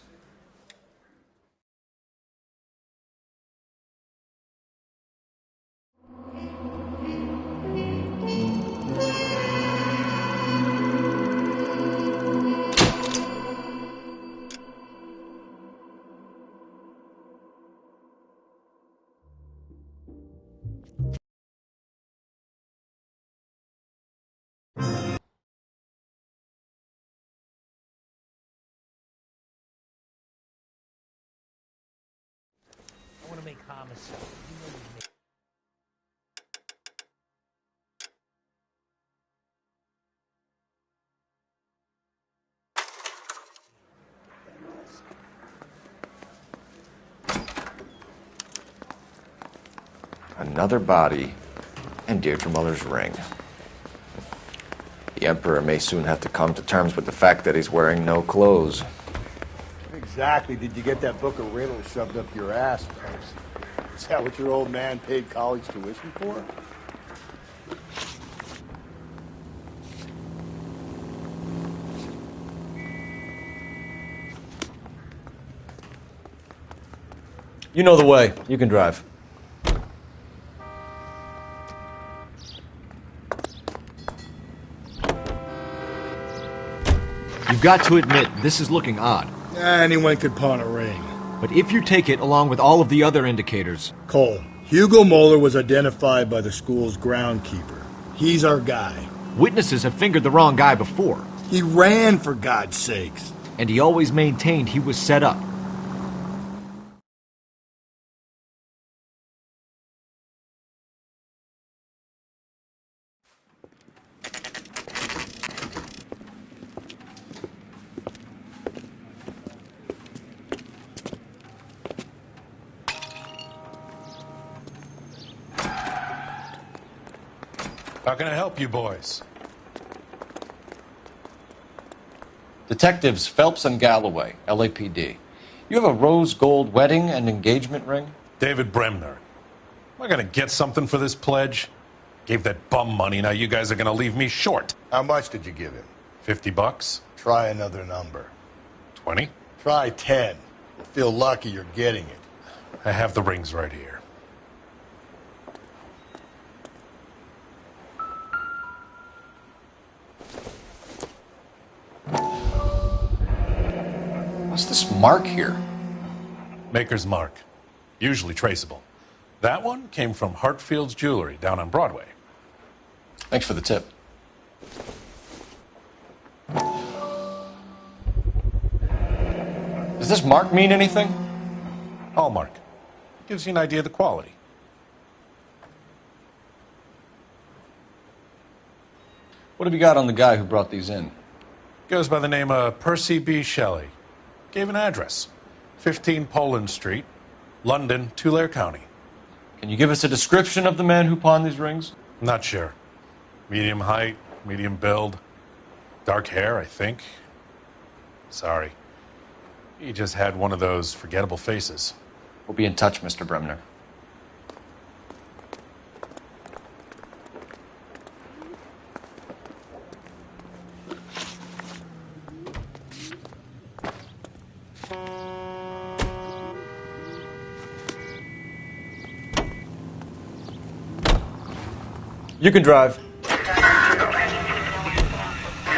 I want to make homicide. You know you make... Another body and Deirdre Muller's ring. The Emperor may soon have to come to terms with the fact that he's wearing no clothes. Exactly did you get that book of riddles shoved up your ass, Phelps? Is that what your old man paid college tuition for? You know the way. You can drive. You've got to admit, this is looking odd. Anyone could pawn a ring. But if you take it along with all of the other indicators... Cole, Hugo Moeller was identified by the school's groundkeeper. He's our guy. Witnesses have fingered the wrong guy before. He ran, for God's sakes. And he always maintained he was set up. How can I help you boys? Detectives Phelps and Galloway, LAPD. You have a rose gold wedding and engagement ring? David Bremner. Am I going to get something for this pledge? Gave that bum money, now you guys are going to leave me short. How much did you give him? $50? Try another number. 20? Try 10. You'll feel lucky you're getting it. I have the rings right here. What's this mark here? Maker's mark. Usually traceable. That one came from Hartfield's Jewelry down on Broadway. Thanks for the tip. Does this mark mean anything? Hallmark. Gives you an idea of the quality. What have you got on the guy who brought these in? Goes by the name of Percy B. Shelley. Gave an address. 15 Poland Street, London, Tulare County. Can you give us a description of the man who pawned these rings? Not sure. Medium height, medium build. Dark hair, I think. Sorry. He just had one of those forgettable faces. We'll be in touch, Mr. Bremner. You can drive.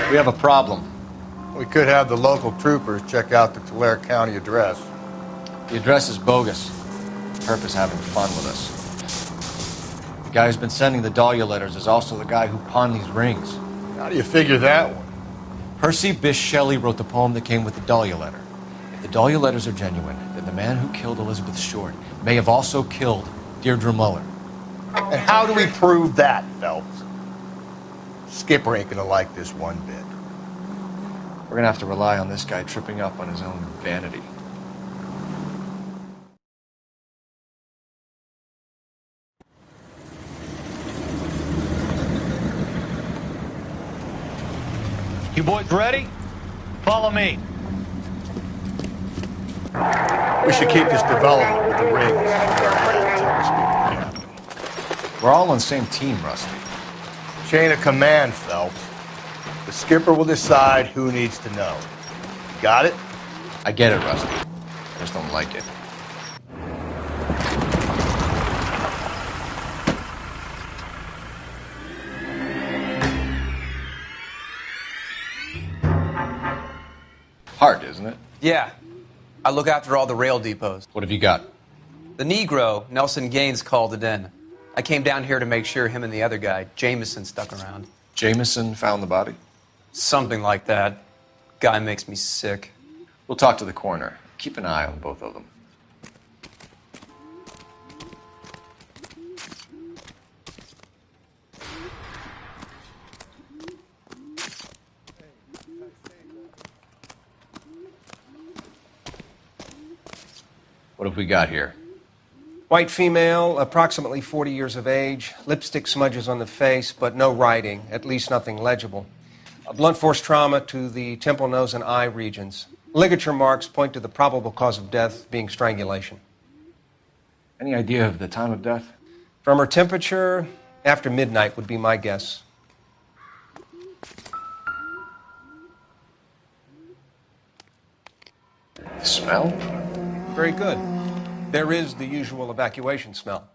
We have a problem. We could have the local troopers check out the Tulare County address. The address is bogus. Perp is having fun with us. The guy who's been sending the Dahlia letters is also the guy who pawned these rings. How do you figure that one? Percy Bysshe Shelley wrote the poem that came with the Dahlia letter. If the Dahlia letters are genuine, then the man who killed Elizabeth Short may have also killed Deirdre Muller. And how do we prove that, Phelps? Skipper ain't gonna like this one bit. We're gonna have to rely on this guy tripping up on his own vanity. You boys ready? Follow me. We should keep this development with the rings under our heads till we speak to the captain. We're all on the same team, Rusty. Chain of command, Phelps. The skipper will decide who needs to know. Got it? I get it, Rusty. I just don't like it. Hard, isn't it? Yeah. I look after all the rail depots. What have you got? The Negro, Nelson Gaines, called it in. I came down here to make sure him and the other guy, Jameson, stuck around. Jameson found the body? Something like that. Guy makes me sick. We'll talk to the coroner. Keep an eye on both of them. What have we got here? White female, approximately 40 years of age, lipstick smudges on the face, but no writing, at least nothing legible. A blunt force trauma to the temple, nose, and eye regions. Ligature marks point to the probable cause of death being strangulation. Any idea of the time of death? From her temperature, after midnight would be my guess. The smell? Very good. There is the usual evacuation smell,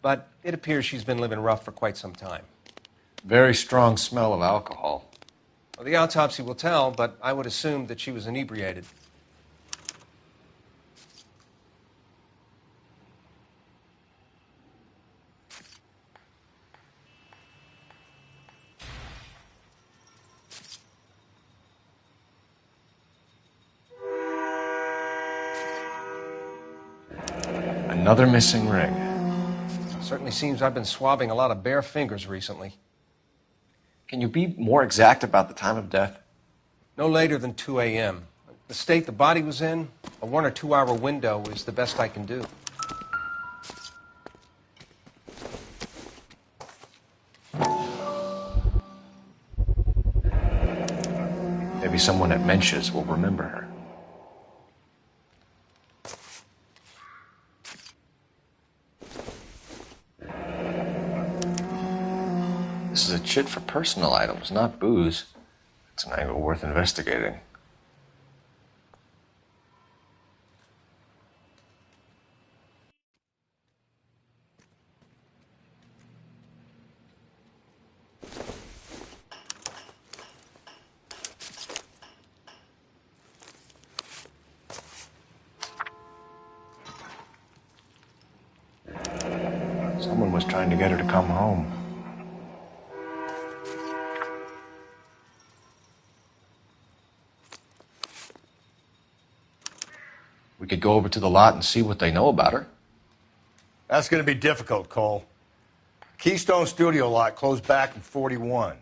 but it appears she's been living rough for quite some time. Very strong smell of alcohol. Well, the autopsy will tell, but I would assume that she was inebriated. Another missing ring. Certainly seems I've been swabbing a lot of bare fingers recently. Can you be more exact about the time of death? No later than 2 a.m. The state the body was in, a 1 or 2 hour window is the best I can do. Maybe someone at Mensch's will remember her. This is a chit for personal items, not booze. It's an angle worth investigating. Someone was trying to get her to come home. We could go over to the lot and see what they know about her. That's going to be difficult, Cole. Keystone Studio lot closed back in 41.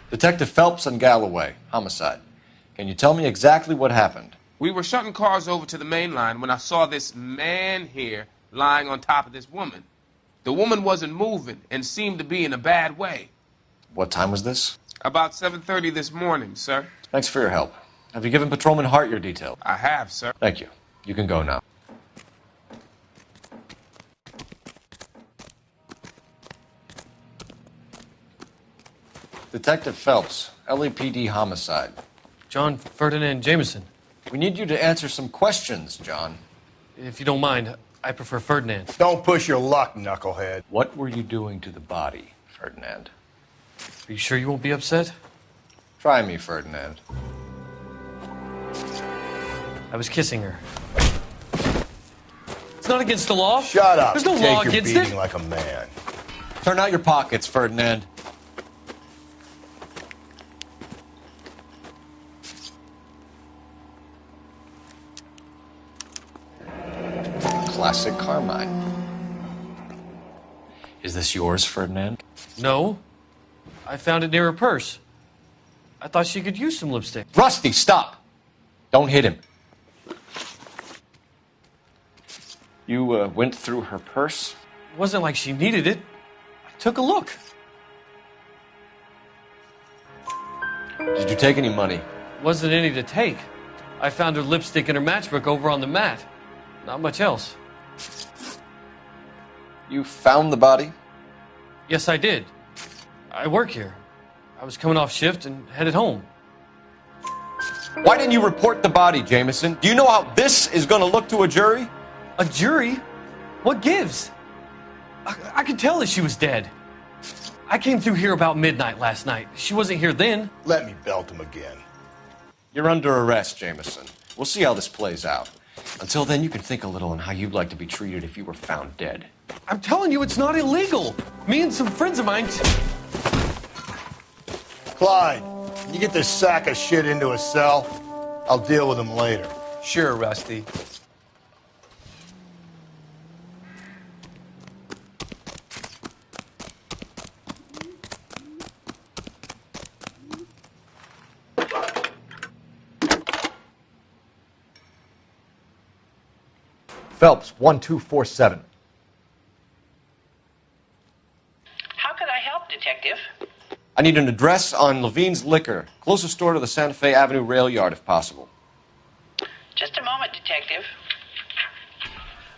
Detective Phelps and Galloway, homicide. Can you tell me exactly what happened? We were shutting cars over to the main line when I saw this man here lying on top of this woman. The woman wasn't moving and seemed to be in a bad way. What time was this? About 7:30 this morning, sir. Thanks for your help. Have you given Patrolman Hart your details? I have, sir. Thank you. You can go now. Detective Phelps, LAPD homicide. John Ferdinand Jameson. We need you to answer some questions, John. If you don't mind, I prefer Ferdinand. Don't push your luck, knucklehead. What were you doing to the body, Ferdinand? Are you sure you won't be upset? Try me, Ferdinand. I was kissing her. It's not against the law. Shut up. There's no Take law your against beating it. like a man. Turn out your pockets, Ferdinand. Classic Carmine. Is this yours, Ferdinand? No. I found it near her purse. I thought she could use some lipstick. Rusty, stop! Don't hit him. You went through her purse? It wasn't like she needed it. I took a look. Did you take any money? Wasn't any to take. I found her lipstick and her matchbook over on the mat. Not much else. You found the body? Yes, I did. I work here. I was coming off shift and headed home. Why didn't you report the body, Jameson? Do you know how this is going to look to a jury? A jury? What gives? I could tell that she was dead. I came through here about midnight last night. She wasn't here then. Let me belt him again. You're under arrest, Jameson. We'll see how this plays out. Until then, you can think a little on how you'd like to be treated if you were found dead. I'm telling you, it's not illegal. Me and some friends of mine... Clyde, can you get this sack of shit into a cell? I'll deal with him later. Sure, Rusty. Phelps, 1247. How could I help, Detective? I need an address on Levine's Liquor, closest store to the Santa Fe Avenue rail yard, if possible. Just a moment, Detective.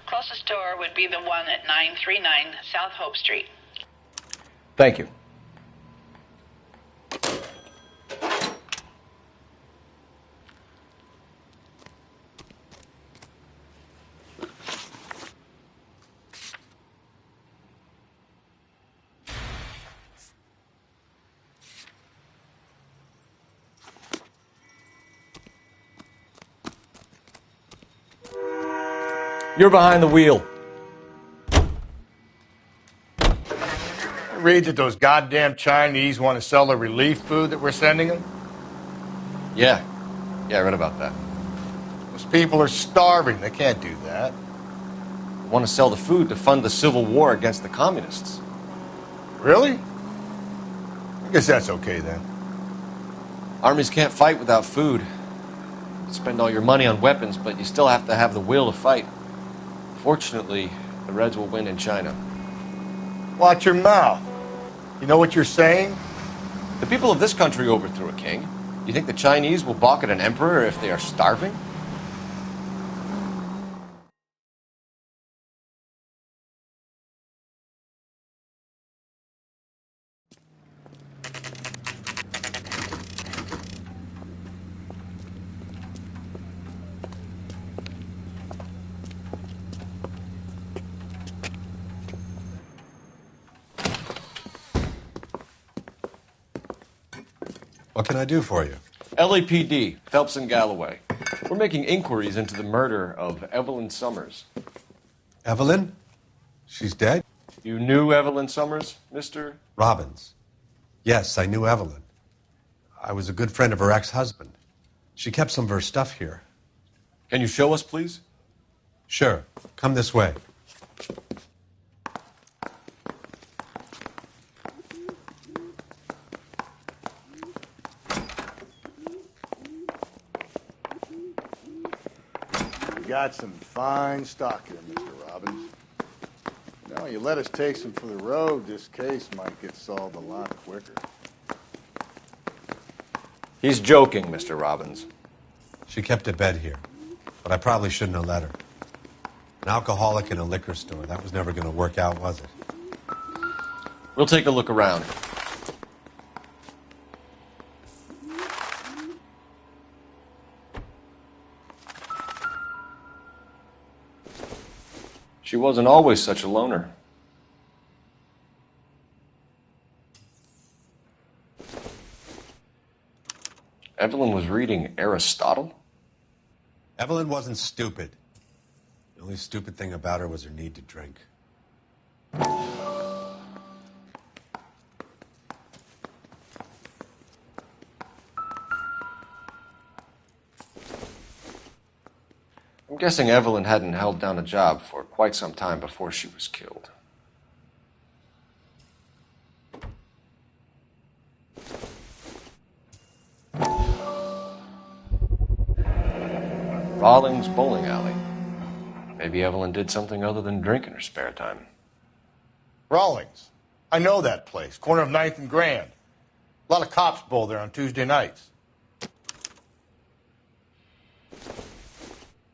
Closest store would be the one at 939 South Hope Street. Thank you. You're behind the wheel. Read that those goddamn Chinese want to sell the relief food that we're sending them? Yeah, I read about that. Those people are starving. They can't do that. They want to sell the food to fund the civil war against the communists. Really? I guess that's okay then. Armies can't fight without food. You spend all your money on weapons, but you still have to have the will to fight. Fortunately, the Reds will win in China. Watch your mouth. You know what you're saying? The people of this country overthrew a king. You think the Chinese will balk at an emperor if they are starving? What can I do for you? LAPD, Phelps and Galloway. We're making inquiries into the murder of Evelyn Summers. Evelyn? She's dead? You knew Evelyn Summers, Mr. Robbins. Yes, I knew Evelyn. I was a good friend of her ex-husband. She kept some of her stuff here. Can you show us, please? Sure. Come this way. Got some fine stock here, Mr. Robbins. Now, you let us take some for the road, this case might get solved a lot quicker. He's joking, Mr. Robbins. She kept a bed here, but I probably shouldn't have let her. An alcoholic in a liquor store, that was never going to work out, was it? We'll take a look around. She wasn't always such a loner. Evelyn was reading Aristotle? Evelyn wasn't stupid. The only stupid thing about her was her need to drink. I'm guessing Evelyn hadn't held down a job for quite some time before she was killed. Rawlings Bowling Alley. Maybe Evelyn did something other than drink in her spare time. Rawlings. I know that place. Corner of 9th and Grand. A lot of cops bowl there on Tuesday nights.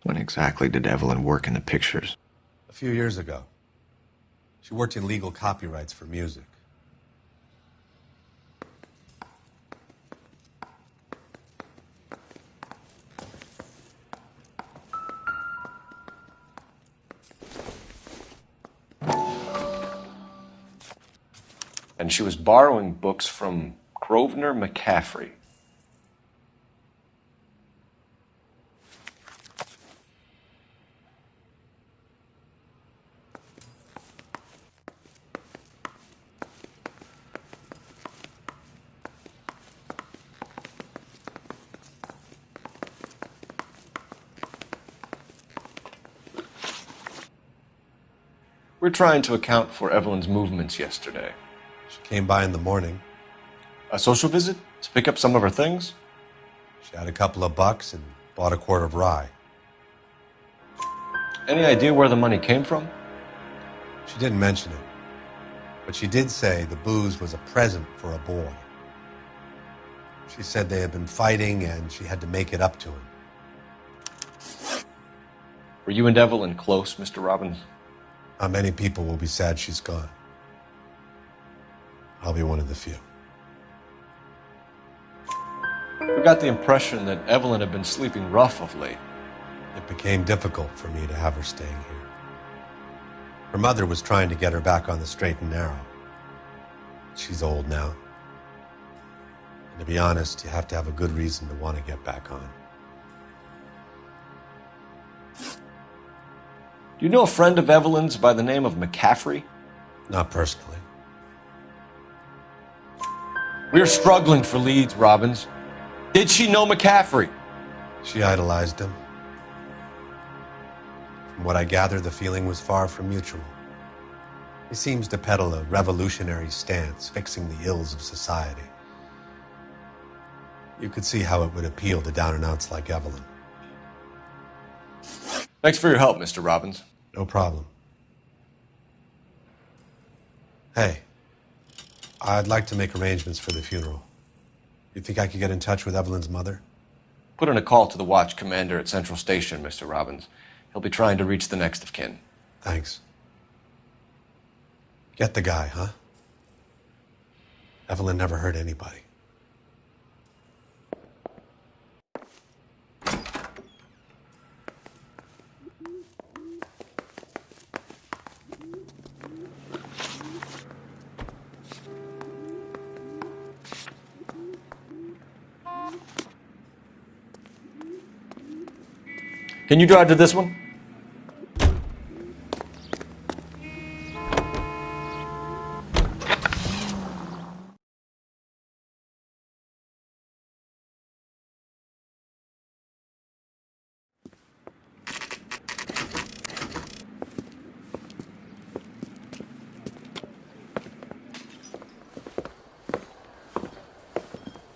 When exactly did Evelyn work in the pictures? A few years ago. She worked in legal copyrights for music. And she was borrowing books from Grosvenor McCaffrey. We're trying to account for Evelyn's movements yesterday. She came by in the morning. A social visit? To pick up some of her things? She had a couple of bucks and bought a quart of rye. Any idea where the money came from? She didn't mention it, but she did say the booze was a present for a boy. She said they had been fighting and she had to make it up to him. Were you and Evelyn close, Mr. Robbins? Many people will be sad she's gone. I'll be one of the few. We got the impression that Evelyn had been sleeping rough of late. It became difficult for me to have her staying here. Her mother was trying to get her back on the straight and narrow. She's old now. And to be honest, you have to have a good reason to want to get back on. Do you know a friend of Evelyn's by the name of McCaffrey? Not personally. We're struggling for leads, Robbins. Did she know McCaffrey? She idolized him. From what I gather, the feeling was far from mutual. He seems to peddle a revolutionary stance, fixing the ills of society. You could see how it would appeal to down-and-outs like Evelyn. Thanks for your help, Mr. Robbins. No problem. Hey, I'd like to make arrangements for the funeral. You think I could get in touch with Evelyn's mother? Put in a call to the watch commander at Central Station, Mr. Robbins. He'll be trying to reach the next of kin. Thanks. Get the guy, huh? Evelyn never hurt anybody. Can you drive to this one?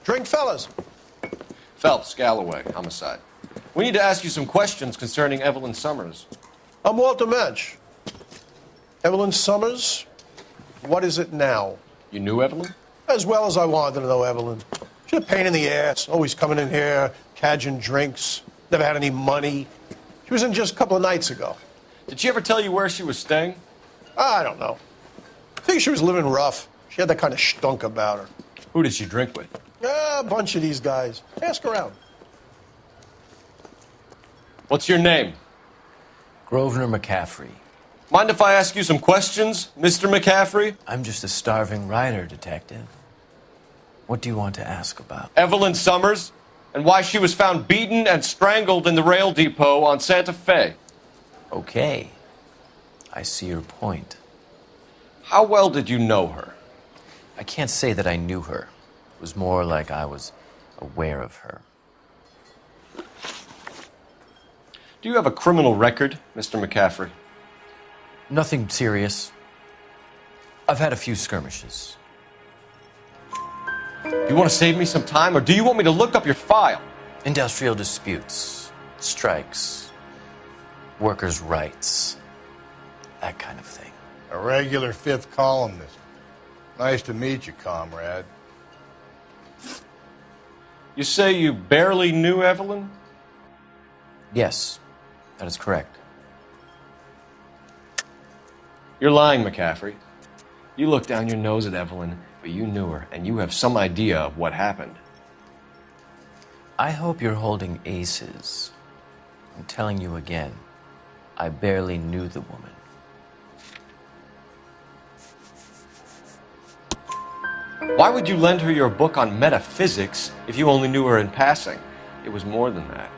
Drink, fellas. Phelps, Galloway, homicide. We need to ask you some questions concerning Evelyn Summers. I'm Walter Mensch. Evelyn Summers, what is it now? You knew Evelyn? As well as I wanted to know Evelyn. She's a pain in the ass, always coming in here, cadging drinks, never had any money. She was in just a couple of nights ago. Did she ever tell you where she was staying? I don't know. I think she was living rough. She had that kind of stunk about her. Who did she drink with? A bunch of these guys. Ask around. What's your name? Grosvenor McCaffrey. Mind if I ask you some questions, Mr. McCaffrey? I'm just a starving writer, Detective. What do you want to ask about? Evelyn Summers, and why she was found beaten and strangled in the rail depot on Santa Fe. Okay. I see your point. How well did you know her? I can't say that I knew her. It was more like I was aware of her. Do you have a criminal record, Mr. McCaffrey? Nothing serious. I've had a few skirmishes. Do you want to save me some time, or do you want me to look up your file? Industrial disputes, strikes, workers' rights, that kind of thing. A regular fifth columnist. Nice to meet you, comrade. You say you barely knew Evelyn? Yes, that is correct. You're lying, McCaffrey. You looked down your nose at Evelyn, but you knew her, and you have some idea of what happened. I hope you're holding aces. I'm telling you again, I barely knew the woman. Why would you lend her your book on metaphysics if you only knew her in passing? It was more than that.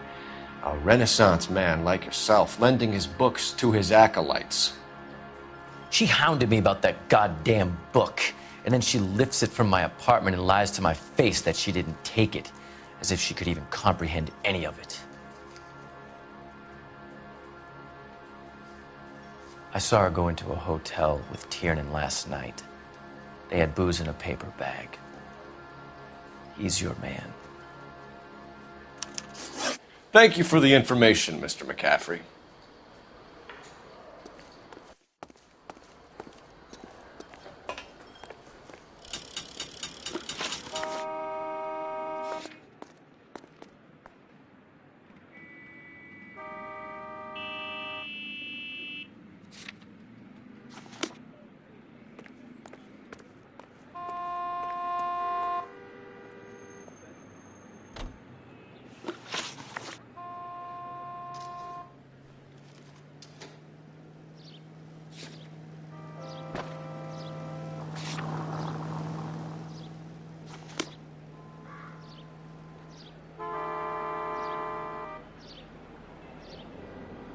A Renaissance man like yourself lending his books to his acolytes. She hounded me about that goddamn book, and then she lifts it from my apartment and lies to my face that she didn't take it, as if she could even comprehend any of it. I saw her go into a hotel with Tiernan last night. They had booze in a paper bag. He's your man. Thank you for the information, Mr. McCaffrey.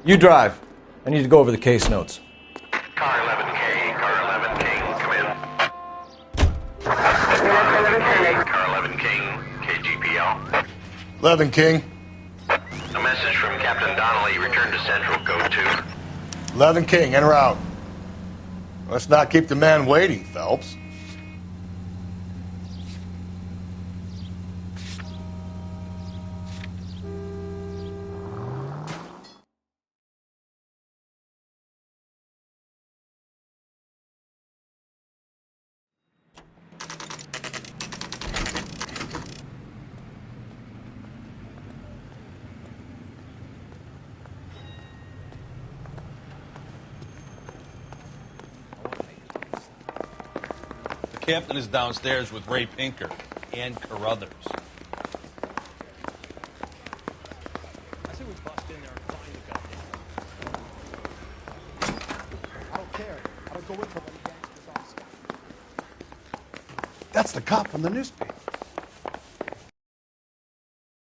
You drive. I need to go over the case notes. Car 11K, Car 11 King, come in. Car 11 King, KGPL. 11 King. A message from Captain Donnelly. Return to Central, code 2. 11 King, en route. Let's not keep the man waiting, Phelps. The captain is downstairs with Ray Pinker and Carruthers. I say we bust in there and find the goddamn. I don't care. I would go in for one of the gangsters off. That's the cop from the newspaper.